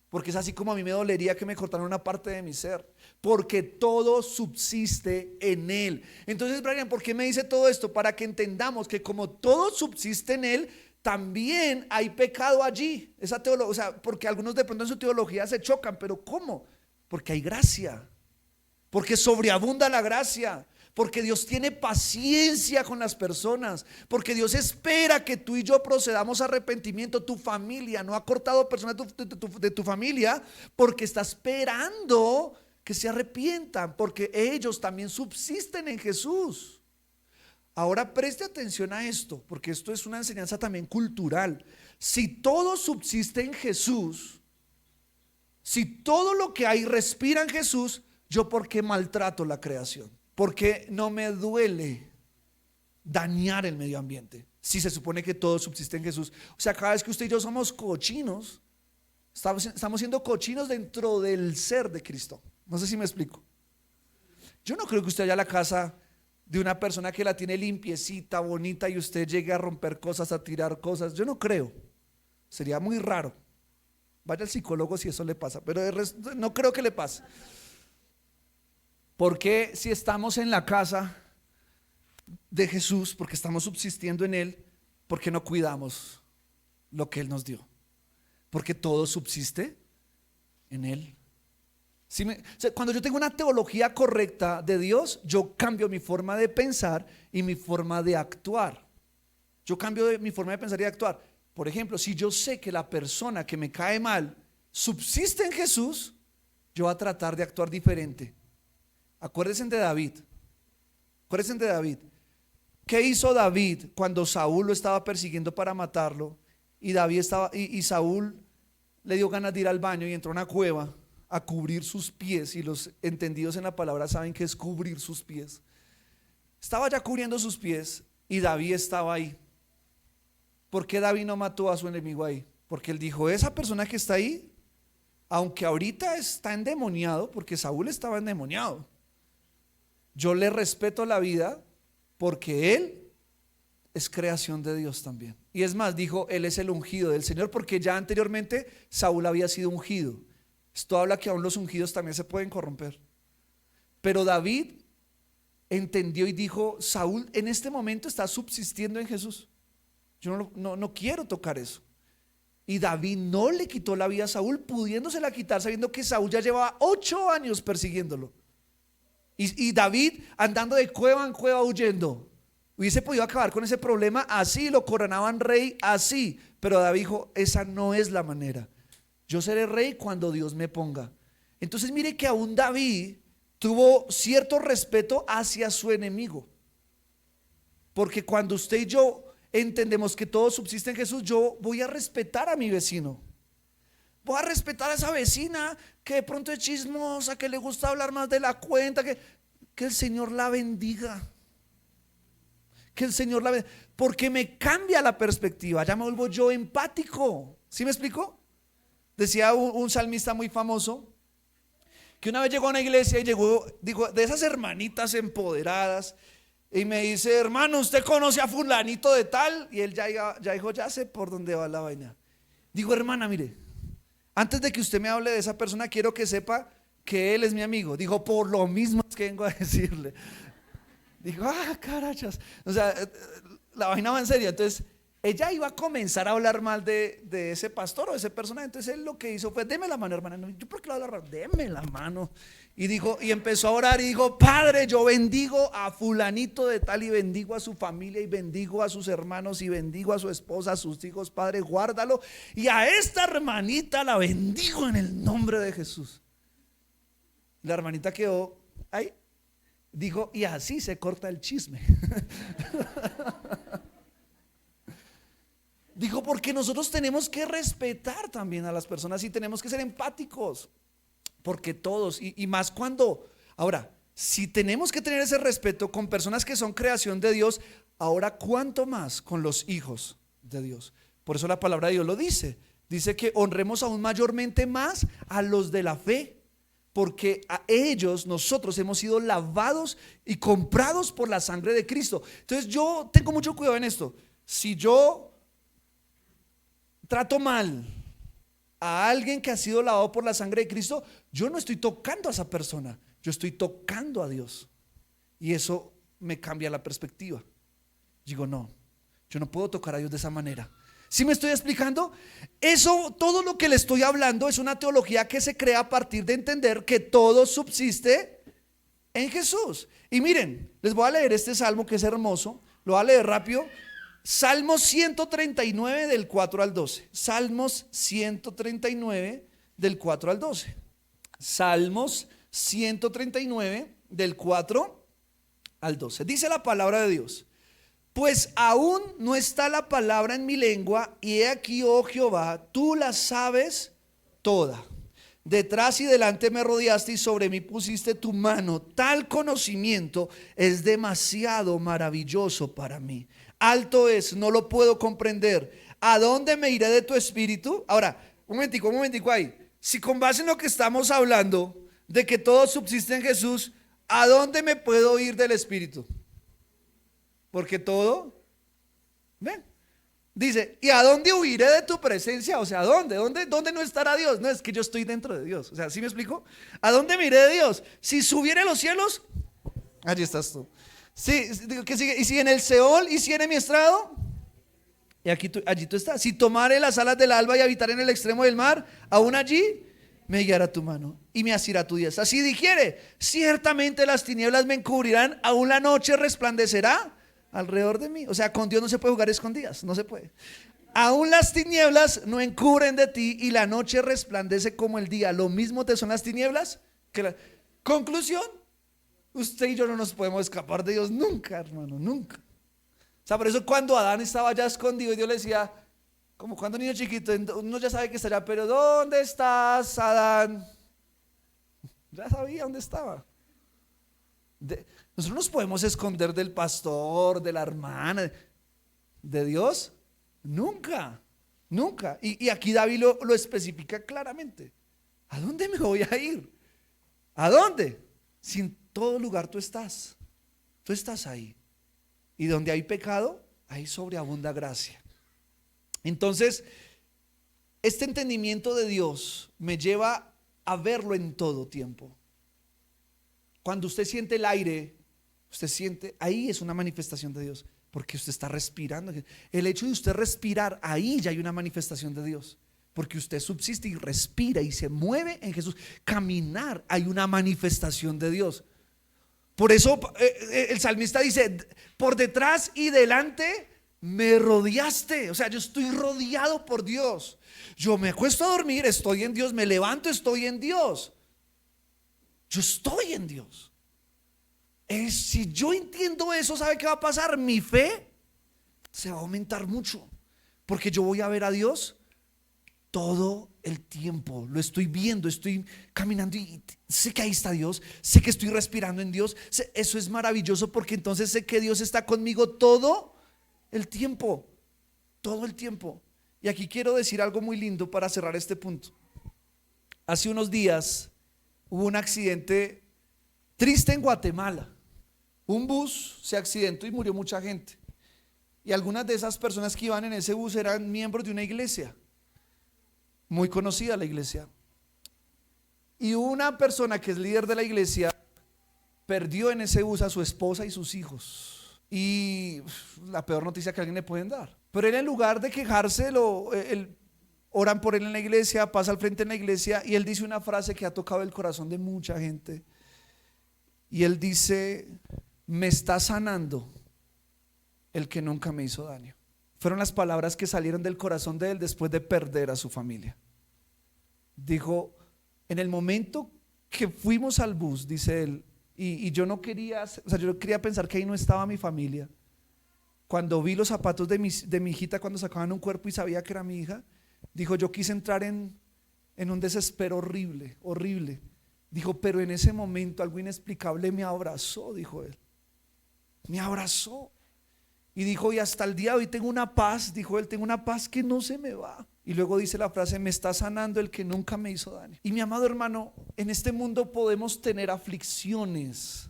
porque es así como a mí me dolería que me cortaran una parte de mi ser, porque todo subsiste en Él. Entonces, Brian, ¿por qué me dice todo esto? Para que entendamos que como todo subsiste en Él, también hay pecado allí. Esa teología, o sea, porque algunos de pronto en su teología se chocan, pero ¿cómo? Porque hay gracia, porque sobreabunda la gracia, porque Dios tiene paciencia con las personas, porque Dios espera que tú y yo procedamos a arrepentimiento. Tu familia no ha cortado personas de tu familia porque está esperando que se arrepientan, porque ellos también subsisten en Jesús. Ahora preste atención a esto, porque esto es una enseñanza también cultural. Si todo subsiste en Jesús, si todo lo que hay respira en Jesús, ¿yo por qué maltrato la creación? ¿Por qué no me duele dañar el medio ambiente? Si se supone que todo subsiste en Jesús. O sea, cada vez que usted y yo somos cochinos, estamos siendo cochinos dentro del ser de Cristo. No sé si me explico. Yo no creo que usted vaya a la casa de una persona que la tiene limpiecita, bonita, y usted llegue a romper cosas, a tirar cosas. Yo no creo. Sería muy raro. Vaya al psicólogo si eso le pasa, pero de resto, no creo que le pase. Porque si estamos en la casa de Jesús, porque estamos subsistiendo en Él, ¿por qué no cuidamos lo que Él nos dio? Porque todo subsiste en Él. O sea, cuando yo tengo una teología correcta de Dios, yo cambio mi forma de pensar y mi forma de actuar. Yo cambio mi forma de pensar y de actuar. Por ejemplo, si yo sé que la persona que me cae mal subsiste en Jesús, yo voy a tratar de actuar diferente. Acuérdense de David. Acuérdense de David. ¿Qué hizo David cuando Saúl lo estaba persiguiendo para matarlo? Y Saúl le dio ganas de ir al baño y entró a una cueva a cubrir sus pies. Y los entendidos en la palabra saben que es cubrir sus pies. Estaba ya cubriendo sus pies y David estaba ahí. ¿Por qué David no mató a su enemigo ahí? Porque él dijo: esa persona que está ahí, aunque ahorita está endemoniado, porque Saúl estaba endemoniado, yo le respeto la vida porque él es creación de Dios también. Y es más, dijo: él es el ungido del Señor, porque ya anteriormente Saúl había sido ungido. Esto habla que aún los ungidos también se pueden corromper. Pero David entendió y dijo: Saúl en este momento está subsistiendo en Jesús. Yo no quiero tocar eso. Y David no le quitó la vida a Saúl, pudiéndosela quitar, sabiendo que Saúl ya llevaba 8 años persiguiéndolo. Y David andando de cueva en cueva huyendo. Hubiese podido acabar con ese problema así, lo coronaban rey así. Pero David dijo: esa no es la manera. Yo seré rey cuando Dios me ponga. Entonces mire que aún David tuvo cierto respeto hacia su enemigo. Porque cuando usted y yo entendemos que todo subsiste en Jesús, yo voy a respetar a mi vecino. Voy a respetar a esa vecina que de pronto es chismosa, que le gusta hablar más de la cuenta, que el Señor la bendiga. Que el Señor la bendiga. Porque me cambia la perspectiva, ya me vuelvo yo empático. ¿Sí me explico? Decía un salmista muy famoso que una vez llegó a una iglesia y dijo, de esas hermanitas empoderadas, y me dice: hermano, ¿usted conoce a fulanito de tal? Y él ya dijo: ya sé por dónde va la vaina. Digo: hermana, mire, antes de que usted me hable de esa persona, quiero que sepa que él es mi amigo. Dijo: por lo mismo es que vengo a decirle. Digo: carachas. O sea, la vaina va en serio. Entonces ella iba a comenzar a hablar mal de ese pastor o de ese personaje. Entonces él lo que hizo fue: deme la mano, hermana. No, ¿yo por qué le voy a hablar mal? Deme la mano. Y dijo, y empezó a orar y dijo: Padre, yo bendigo a fulanito de tal, y bendigo a su familia, y bendigo a sus hermanos, y bendigo a su esposa, a sus hijos. Padre, guárdalo. Y a esta hermanita la bendigo en el nombre de Jesús. La hermanita quedó ahí. Dijo: y así se corta el chisme. Dijo: porque nosotros tenemos que respetar también a las personas y tenemos que ser empáticos. Porque todos, y más cuando, ahora, si tenemos que tener ese respeto con personas que son creación de Dios, ahora cuánto más con los hijos de Dios. Por eso la palabra de Dios lo dice. Dice que honremos aún mayormente más a los de la fe, porque a ellos nosotros hemos sido lavados y comprados por la sangre de Cristo. Entonces yo tengo mucho cuidado en esto. Si yo trato mal a alguien que ha sido lavado por la sangre de Cristo, yo no estoy tocando a esa persona, yo estoy tocando a Dios. Y eso me cambia la perspectiva. Digo: no, yo no puedo tocar a Dios de esa manera. ¿Sí me estoy explicando? Eso, todo lo que le estoy hablando es una teología que se crea a partir de entender que todo subsiste en Jesús. Y miren, les voy a leer este salmo que es hermoso. Lo voy a leer rápido. Salmos 139 del 4 al 12. Salmos 139 del 4 al 12. Salmos 139 del 4 al 12. Dice la palabra de Dios: pues aún no está la palabra en mi lengua, y he aquí, oh Jehová, tú la sabes toda. Detrás y delante me rodeaste, y sobre mí pusiste tu mano. Tal conocimiento es demasiado maravilloso para mí. Alto es, no lo puedo comprender. ¿A dónde me iré de tu espíritu? Ahora, un momentico ahí. Si con base en lo que estamos hablando, de que todo subsiste en Jesús, ¿a dónde me puedo ir del espíritu? Porque todo, ¿ven? Dice: ¿y a dónde huiré de tu presencia? O sea, ¿a dónde? ¿Dónde no estará Dios? No, es que yo estoy dentro de Dios. O sea, ¿sí me explico? ¿A dónde me iré de Dios? Si subiere a los cielos, allí estás tú. Sí, ¿qué sigue? Y si en el Seol hiciere mi estrado, y allí tú estás. Si tomare las alas del alba y habitar en el extremo del mar, aún allí me guiará tu mano y me asirá tu diestra. Si dijere: ciertamente las tinieblas me encubrirán, aún la noche resplandecerá alrededor de mí. O sea, con Dios no se puede jugar escondidas, no se puede. Aún las tinieblas no encubren de ti, y la noche resplandece como el día. Lo mismo te son las tinieblas que la... Conclusión: usted y yo no nos podemos escapar de Dios nunca, hermano, nunca. O sea, por eso cuando Adán estaba ya escondido y Dios le decía, como cuando un niño chiquito, uno ya sabe que está allá, pero ¿dónde estás, Adán? Ya sabía dónde estaba. Nosotros nos podemos esconder del pastor, de la hermana, de Dios, nunca, nunca. Y aquí David lo especifica claramente. ¿A dónde me voy a ir? ¿A dónde? Si en todo lugar tú estás ahí. Y donde hay pecado, ahí sobreabunda gracia. Entonces, este entendimiento de Dios me lleva a verlo en todo tiempo. Cuando usted siente el aire, usted siente, ahí es una manifestación de Dios, porque usted está respirando. El hecho de usted respirar, ahí ya hay una manifestación de Dios, porque usted subsiste y respira y se mueve en Jesús. Caminar, hay una manifestación de Dios. Por eso el salmista dice: por detrás y delante me rodeaste. O sea, yo estoy rodeado por Dios. Yo me acuesto a dormir, estoy en Dios. Me levanto, estoy en Dios. Yo estoy en Dios. Si yo entiendo eso, ¿sabe qué va a pasar? Mi fe se va a aumentar mucho, porque yo voy a ver a Dios todo el tiempo. Lo estoy viendo, estoy caminando y sé que ahí está Dios, sé que estoy respirando en Dios. Eso es maravilloso, porque entonces sé que Dios está conmigo todo el tiempo, todo el tiempo. Y aquí quiero decir algo muy lindo para cerrar este punto. Hace unos días hubo un accidente triste en Guatemala. Un bus se accidentó y murió mucha gente. Y algunas de esas personas que iban en ese bus eran miembros de una iglesia muy conocida, la iglesia. Y una persona que es líder de la iglesia perdió en ese bus a su esposa y sus hijos. y la peor noticia que a alguien le pueden dar. Pero él, en lugar de quejarse, oran por él en la iglesia, pasa al frente en la iglesia y él dice una frase que ha tocado el corazón de mucha gente. Y él dice: me está sanando el que nunca me hizo daño. Fueron las palabras que salieron del corazón de él después de perder a su familia. Dijo: en el momento que fuimos al bus, dice él, y yo no quería, yo quería pensar que ahí no estaba mi familia. Cuando vi los zapatos de mi hijita cuando sacaban un cuerpo y sabía que era mi hija, dijo: yo quise entrar en un desespero horrible, horrible. Dijo: pero en ese momento algo inexplicable me abrazó, dijo él. Me abrazó. Y dijo: y hasta el día de hoy tengo una paz, dijo él, tengo una paz que no se me va. Y luego dice la frase: me está sanando el que nunca me hizo daño. Y mi amado hermano, en este mundo podemos tener aflicciones,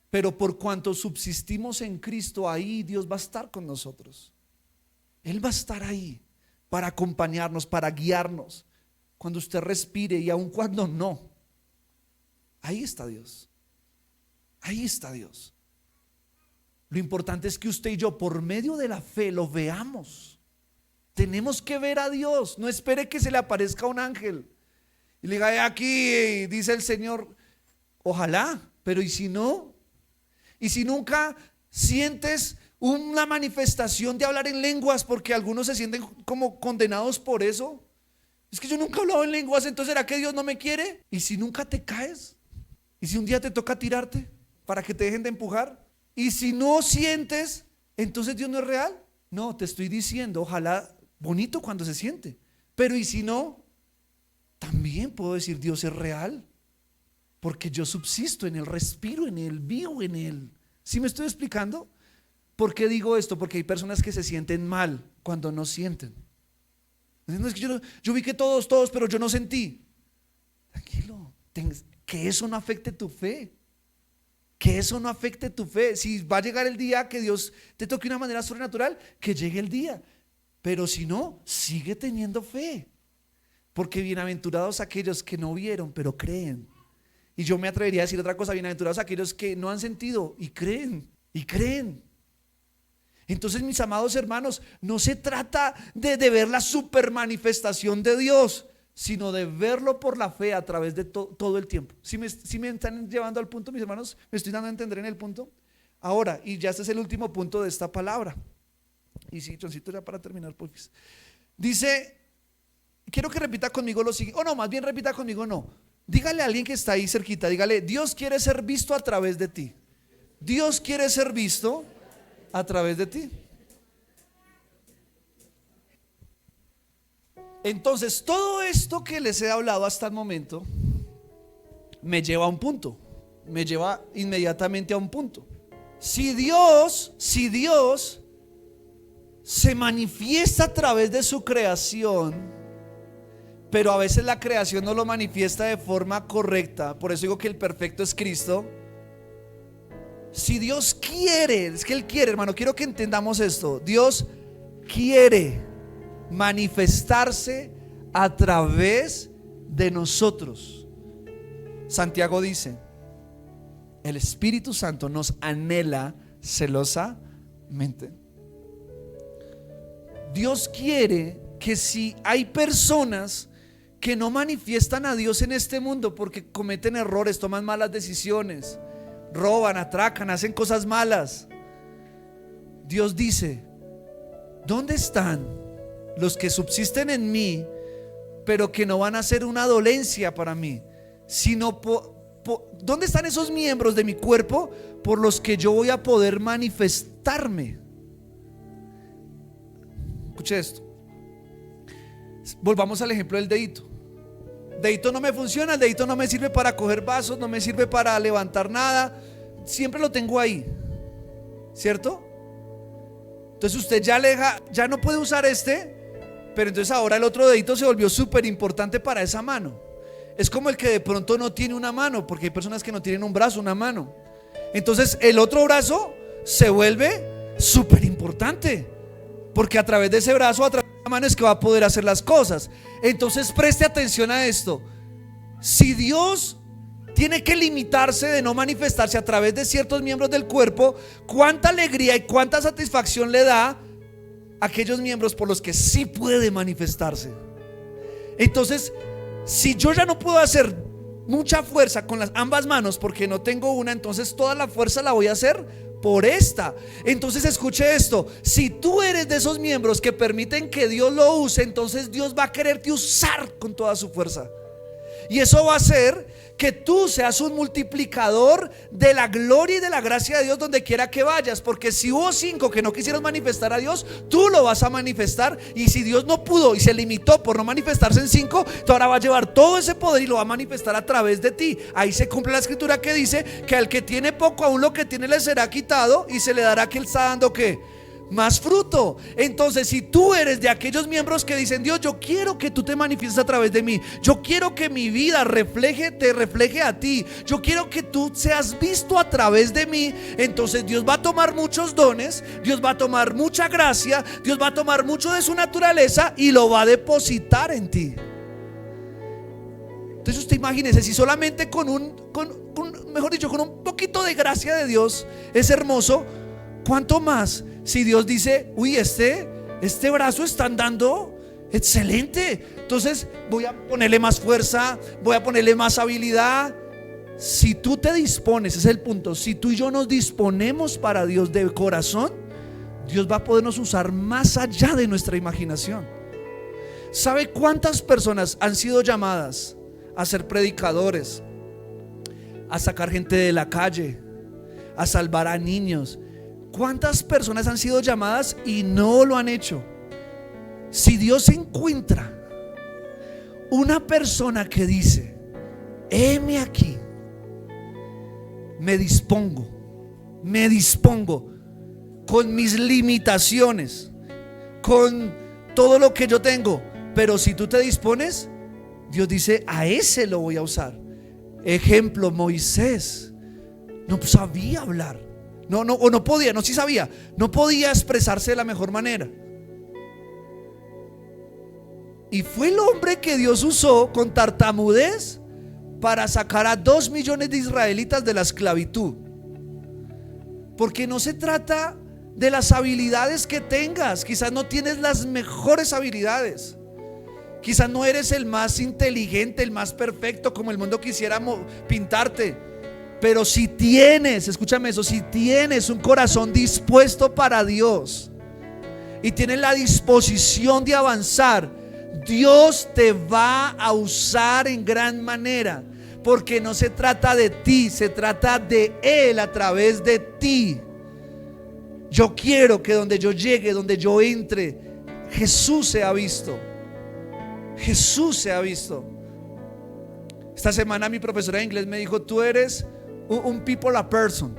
pero por cuanto subsistimos en Cristo, ahí Dios va a estar con nosotros. Él va a estar ahí para acompañarnos, para guiarnos. Cuando usted respire y aun cuando no, ahí está Dios. Ahí está Dios. Lo importante es que usted y yo, por medio de la fe, lo veamos. Tenemos que ver a Dios. No espere que se le aparezca un ángel y le diga: aquí dice el Señor. Ojalá, pero ¿y si no? ¿Y si nunca sientes una manifestación de hablar en lenguas? Porque algunos se sienten como condenados por eso. Es que yo nunca he hablado en lenguas, entonces ¿será que Dios no me quiere? ¿Y si nunca te caes? ¿Y si un día te toca tirarte para que te dejen de empujar? ¿Y si no sientes, entonces Dios no es real? No, te estoy diciendo, ojalá, bonito cuando se siente. Pero ¿y si no? También puedo decir: Dios es real, porque yo subsisto en Él, respiro en Él, vivo en Él. ¿Sí me estoy explicando? ¿Por qué digo esto? Porque hay personas que se sienten mal cuando no sienten. No, es que yo vi que todos, pero yo no sentí. Tranquilo, que eso no afecte tu fe. Que eso no afecte tu fe. Si va a llegar el día que Dios te toque de una manera sobrenatural, que llegue el día. Pero si no, sigue teniendo fe. Porque bienaventurados aquellos que no vieron, pero creen. Y yo me atrevería a decir otra cosa: bienaventurados aquellos que no han sentido y creen. Y creen. Entonces, mis amados hermanos, no se trata de ver la supermanifestación de Dios, sino de verlo por la fe a través de todo el tiempo. Si me están llevando al punto, mis hermanos, me estoy dando a entender en el punto. Ahora, y ya este es el último punto de esta palabra. Y sí, Choncito, ya para terminar, pues. Dice, quiero que repita conmigo lo siguiente. No, más bien repita conmigo, no. Dígale a alguien que está ahí cerquita, dígale: Dios quiere ser visto a través de ti. Dios quiere ser visto a través de ti. Entonces, todo esto que les he hablado hasta el momento me lleva a un punto, me lleva inmediatamente a un punto. Si Dios se manifiesta a través de su creación, pero a veces la creación no lo manifiesta de forma correcta, por eso digo que el perfecto es Cristo. Si Dios quiere, es que Él quiere, hermano, quiero que entendamos esto. Dios quiere manifestarse a través de nosotros. Santiago dice: el Espíritu Santo nos anhela celosamente. Dios quiere que si hay personas que no manifiestan a Dios en este mundo porque cometen errores, toman malas decisiones, roban, atracan, hacen cosas malas, Dios dice: ¿dónde están los que subsisten en mí, pero que no van a ser una dolencia para mí, sino ¿dónde están esos miembros de mi cuerpo por los que yo voy a poder manifestarme? Escuche esto. Volvamos al ejemplo del dedito. Dedito no me funciona, el dedito no me sirve para coger vasos, no me sirve para levantar nada, siempre lo tengo ahí, ¿cierto? Entonces usted ya no puede usar pero entonces ahora el otro dedito se volvió súper importante para esa mano. Es como el que de pronto no tiene una mano, porque hay personas que no tienen un brazo, una mano. Entonces el otro brazo se vuelve súper importante, porque a través de ese brazo, a través de la mano, es que va a poder hacer las cosas. Entonces preste atención a esto. Si Dios tiene que limitarse de no manifestarse a través de ciertos miembros del cuerpo, cuánta alegría y cuánta satisfacción le da a aquellos miembros por los que sí puede manifestarse. Entonces, si yo ya no puedo hacer mucha fuerza con ambas manos porque no tengo una, entonces toda la fuerza la voy a hacer por esta. Entonces escuche esto: si tú eres de esos miembros que permiten que Dios lo use, entonces Dios va a quererte usar con toda su fuerza. Y eso va a hacer que tú seas un multiplicador de la gloria y de la gracia de Dios donde quiera que vayas. Porque si hubo 5 que no quisieron manifestar a Dios, tú lo vas a manifestar. Y si Dios no pudo y se limitó por no manifestarse en 5, tú ahora vas a llevar todo ese poder y lo va a manifestar a través de ti. Ahí se cumple la escritura que dice que al que tiene poco, aún lo que tiene le será quitado, y se le dará que él está dando ¿qué? Más fruto. Entonces, si tú eres de aquellos miembros que dicen: Dios, yo quiero que tú te manifiestes a través de mí, yo quiero que mi vida te refleje a ti, yo quiero que tú seas visto a través de mí, entonces Dios va a tomar muchos dones, Dios va a tomar mucha gracia, Dios va a tomar mucho de su naturaleza y lo va a depositar en ti. Entonces usted imagínese, si solamente mejor dicho, con un poquito de gracia de Dios es hermoso, ¿cuánto más si Dios dice: uy, este brazo está andando excelente, entonces voy a ponerle más fuerza, voy a ponerle más habilidad? Si tú te dispones, ese es el punto, si tú y yo nos disponemos para Dios de corazón, Dios va a podernos usar más allá de nuestra imaginación. ¿Sabe cuántas personas han sido llamadas a ser predicadores, a sacar gente de la calle, a salvar a niños? ¿Cuántas personas han sido llamadas y no lo han hecho? Si Dios encuentra una persona que dice: heme aquí, me dispongo con mis limitaciones, con todo lo que yo tengo, pero si tú te dispones, Dios dice: a ese lo voy a usar. Ejemplo, Moisés no sabía hablar. No podía, sí sabía, no podía expresarse de la mejor manera. Y fue el hombre que Dios usó con tartamudez para sacar a 2 millones de israelitas de la esclavitud. Porque no se trata de las habilidades que tengas. Quizás no tienes las mejores habilidades, quizás no eres el más inteligente, el más perfecto como el mundo quisiera pintarte. Pero si tienes, escúchame eso, si tienes un corazón dispuesto para Dios y tienes la disposición de avanzar, Dios te va a usar en gran manera. Porque no se trata de ti, se trata de Él a través de ti. Yo quiero que donde yo llegue, donde yo entre, Jesús sea visto. Jesús sea visto. Esta semana mi profesora de inglés me dijo: tú eres un people a person.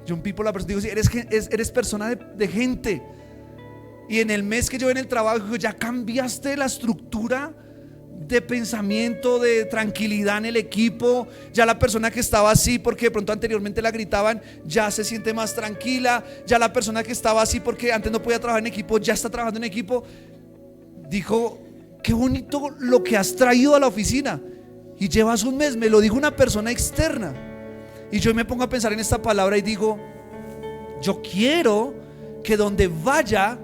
Yo un people a person, digo: sí, eres persona de gente. Y en el mes que yo en el trabajo, ya cambiaste la estructura de pensamiento, de tranquilidad en el equipo. Ya la persona que estaba así porque de pronto anteriormente la gritaban, ya se siente más tranquila. Ya la persona que estaba así porque antes no podía trabajar en equipo, ya está trabajando en equipo. Dijo: qué bonito lo que has traído a la oficina. Y llevas un mes, me lo dijo una persona externa. Y yo me pongo a pensar en esta palabra y digo: yo quiero que donde vaya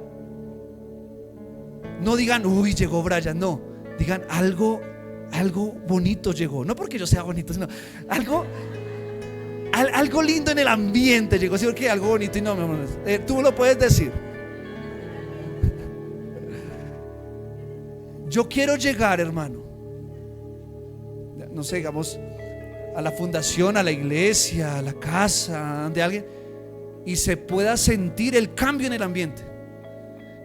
no digan: uy, llegó Brian. No, digan: algo bonito llegó. No porque yo sea bonito, sino algo lindo en el ambiente llegó. Sí, porque algo bonito. Y no, mi amor, tú lo puedes decir. Yo quiero llegar, hermano, no sé, digamos, a la fundación, a la iglesia, a la casa de alguien, y se pueda sentir el cambio en el ambiente.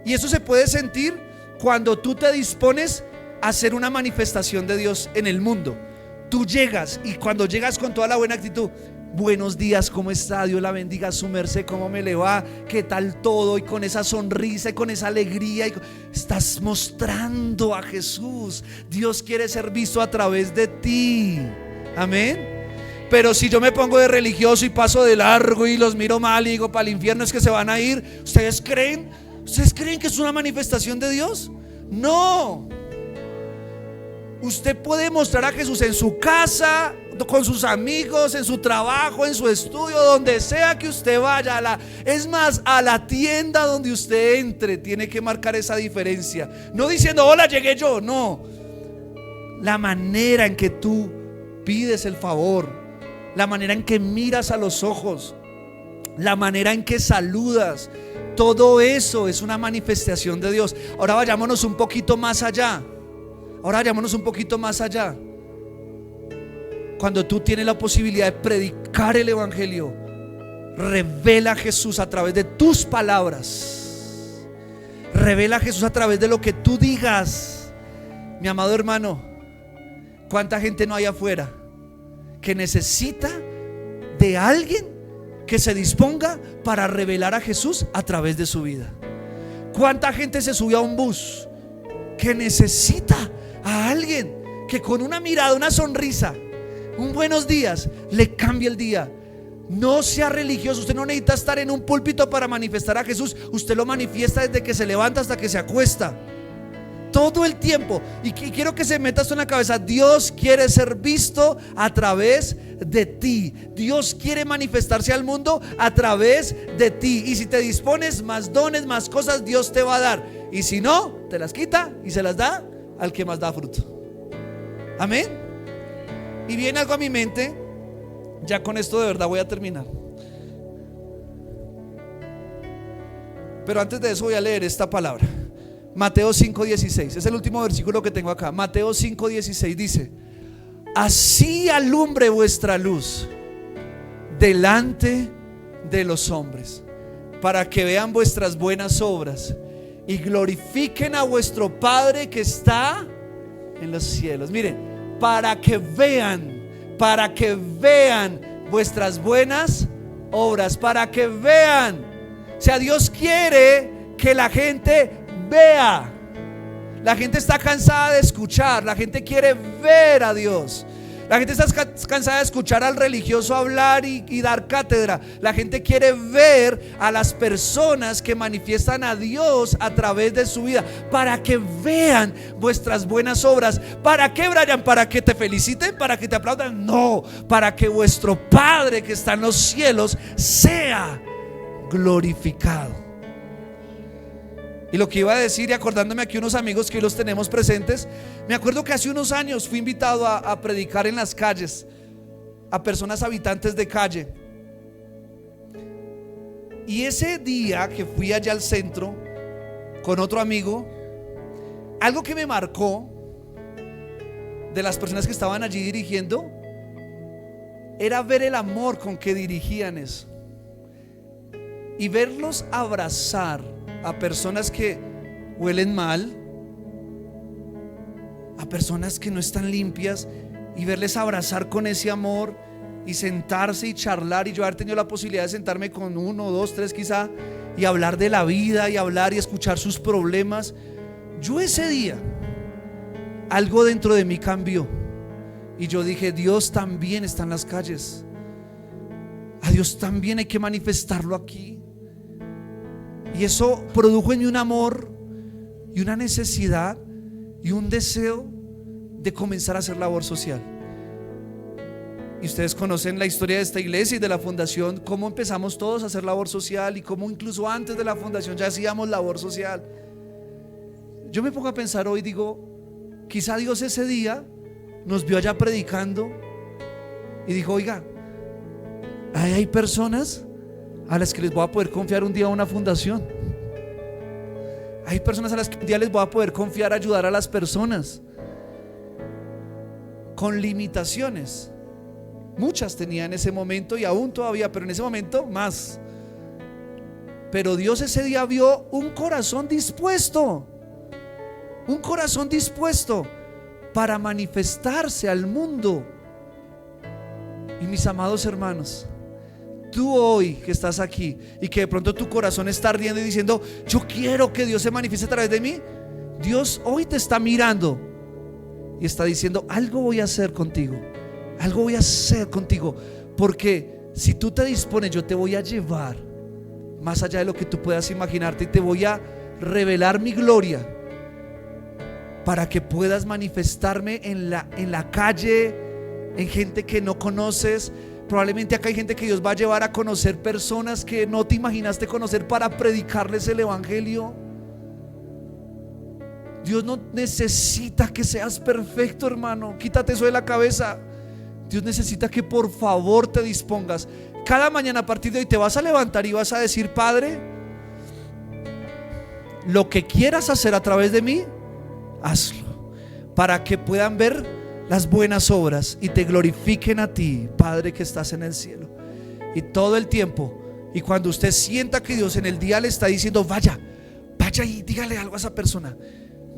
Y eso se puede sentir cuando tú te dispones a hacer una manifestación de Dios en el mundo. Tú llegas, y cuando llegas con toda la buena actitud: buenos días, ¿cómo está? Dios la bendiga, su merced, ¿cómo me le va? ¿Qué tal todo? Y con esa sonrisa y con esa alegría, estás mostrando a Jesús. Dios quiere ser visto a través de ti. Amén. Pero si yo me pongo de religioso y paso de largo y los miro mal y digo: para el infierno es que se van a ir, ¿ustedes creen que es una manifestación de Dios? No. Usted puede mostrar a Jesús en su casa, con sus amigos, en su trabajo, en su estudio, donde sea que usted vaya, es más, a la tienda donde usted entre, tiene que marcar esa diferencia. No diciendo, hola, llegué yo, no. La manera en que tú pides el favor, la manera en que miras a los ojos, la manera en que saludas, todo eso es una manifestación de Dios. Ahora vayámonos un poquito más allá. Cuando tú tienes la posibilidad de predicar el evangelio, revela a Jesús a través de tus palabras. Revela a Jesús a través de lo que tú digas. Mi amado hermano, ¿cuánta gente no hay afuera que necesita de alguien que se disponga para revelar a Jesús a través de su vida? ¿Cuánta gente se subió a un bus que necesita a alguien que con una mirada, una sonrisa, un buenos días, le cambie el día? No sea religioso. Usted no necesita estar en un púlpito para manifestar a Jesús. Usted lo manifiesta desde que se levanta hasta que se acuesta, todo el tiempo. Y quiero que se meta esto en la cabeza. Dios quiere ser visto a través de ti. Dios quiere manifestarse al mundo a través de ti. Y si te dispones, más dones, más cosas Dios te va a dar. Y si no, te las quita y se las da al que más da fruto. Amén. Y viene algo a mi mente. Ya con esto de verdad voy a terminar. Pero antes de eso voy a leer esta palabra. Mateo 5:16. Es el último versículo que tengo acá. Mateo 5:16 dice: así alumbre vuestra luz delante de los hombres, para que vean vuestras buenas obras y glorifiquen a vuestro Padre que está en los cielos. Miren, para que vean vuestras buenas obras, para que vean. O sea, Dios quiere que la gente vea. La gente está cansada de escuchar, la gente quiere ver a Dios. La gente está cansada de escuchar al religioso hablar y dar cátedra. La gente quiere ver a las personas que manifiestan a Dios a través de su vida. Para que vean vuestras buenas obras. ¿Para qué, Brian? ¿Para que te feliciten? ¿Para que te aplaudan? No, para que vuestro Padre que está en los cielos sea glorificado. Y lo que iba a decir, y acordándome aquí unos amigos que hoy los tenemos presentes, me acuerdo que hace unos años fui invitado a predicar en las calles a personas habitantes de calle. Y ese día que fui allá al centro con otro amigo, algo que me marcó de las personas que estaban allí dirigiendo era ver el amor con que dirigían eso y verlos abrazar a personas que huelen mal, a personas que no están limpias, y verles abrazar con ese amor y sentarse y charlar. Y yo haber tenido la posibilidad de sentarme con uno, dos, tres quizá, y hablar de la vida y hablar y escuchar sus problemas. Yo ese día algo dentro de mí cambió y yo dije: Dios también está en las calles, a Dios también hay que manifestarlo aquí. Y eso produjo en mí un amor y una necesidad y un deseo de comenzar a hacer labor social. Y ustedes conocen la historia de esta iglesia y de la fundación, cómo empezamos todos a hacer labor social y cómo incluso antes de la fundación ya hacíamos labor social. Yo me pongo a pensar hoy, digo, quizá Dios ese día nos vio allá predicando y dijo: oiga, hay personas a las que les voy a poder confiar un día una fundación. Hay personas a las que un día les voy a poder confiar ayudar a las personas con limitaciones. Muchas tenía en ese momento y aún todavía, pero en ese momento más. Pero Dios ese día vio un corazón dispuesto para manifestarse al mundo. Y mis amados hermanos, tú hoy que estás aquí y que de pronto tu corazón está ardiendo y diciendo: yo quiero que Dios se manifieste a través de mí, Dios hoy te está mirando y está diciendo: algo voy a hacer contigo, algo voy a hacer contigo, porque si tú te dispones, yo te voy a llevar más allá de lo que tú puedas imaginarte y te voy a revelar mi gloria para que puedas manifestarme en la calle, en gente que no conoces. Probablemente acá hay gente que Dios va a llevar a conocer personas que no te imaginaste conocer para predicarles el evangelio. Dios no necesita que seas perfecto, hermano. Quítate eso de la cabeza. Dios necesita que por favor te dispongas. Cada mañana a partir de hoy te vas a levantar y vas a decir: Padre, lo que quieras hacer a través de mí, hazlo, para que puedan ver las buenas obras y te glorifiquen a ti, Padre que estás en el cielo. Y todo el tiempo, y cuando usted sienta que Dios en el día le está diciendo: vaya y dígale algo a esa persona,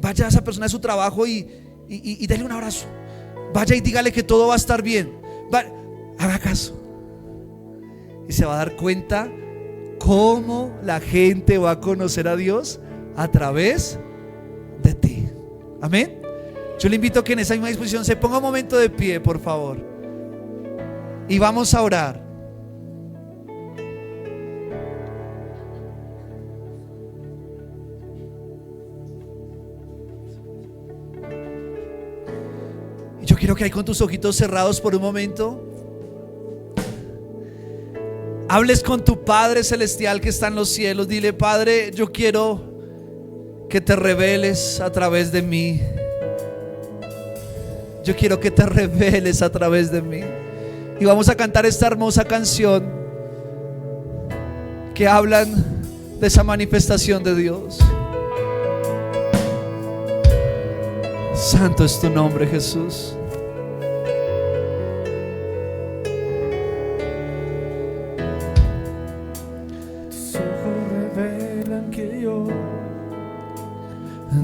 vaya a esa persona de su trabajo y dale un abrazo, vaya y dígale que todo va a estar bien, haga caso. Y se va a dar cuenta cómo la gente va a conocer a Dios a través de ti. Amén. Yo le invito a que en esa misma disposición se ponga un momento de pie, por favor, y vamos a orar. Yo quiero que ahí con tus ojitos cerrados por un momento hables con tu Padre celestial que está en los cielos. Dile: Padre, yo quiero que te reveles a través de mí. Yo quiero que te reveles a través de mí. Y vamos a cantar esta hermosa canción que hablan de esa manifestación de Dios. Santo es tu nombre, Jesús.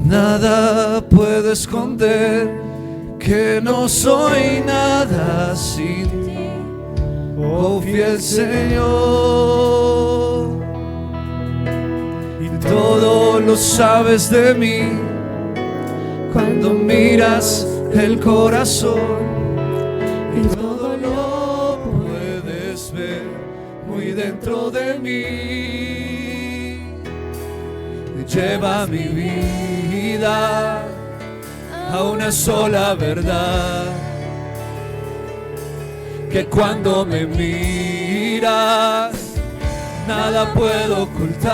Nada puedo esconder, que no soy nada sin ti, oh fiel Señor. Y todo lo sabes de mí, cuando miras el corazón, y todo lo puedes ver muy dentro de mí. Lleva mi vida a una sola verdad, que cuando me miras nada puedo ocultar.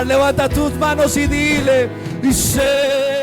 Levanta tus manos y dile: y sé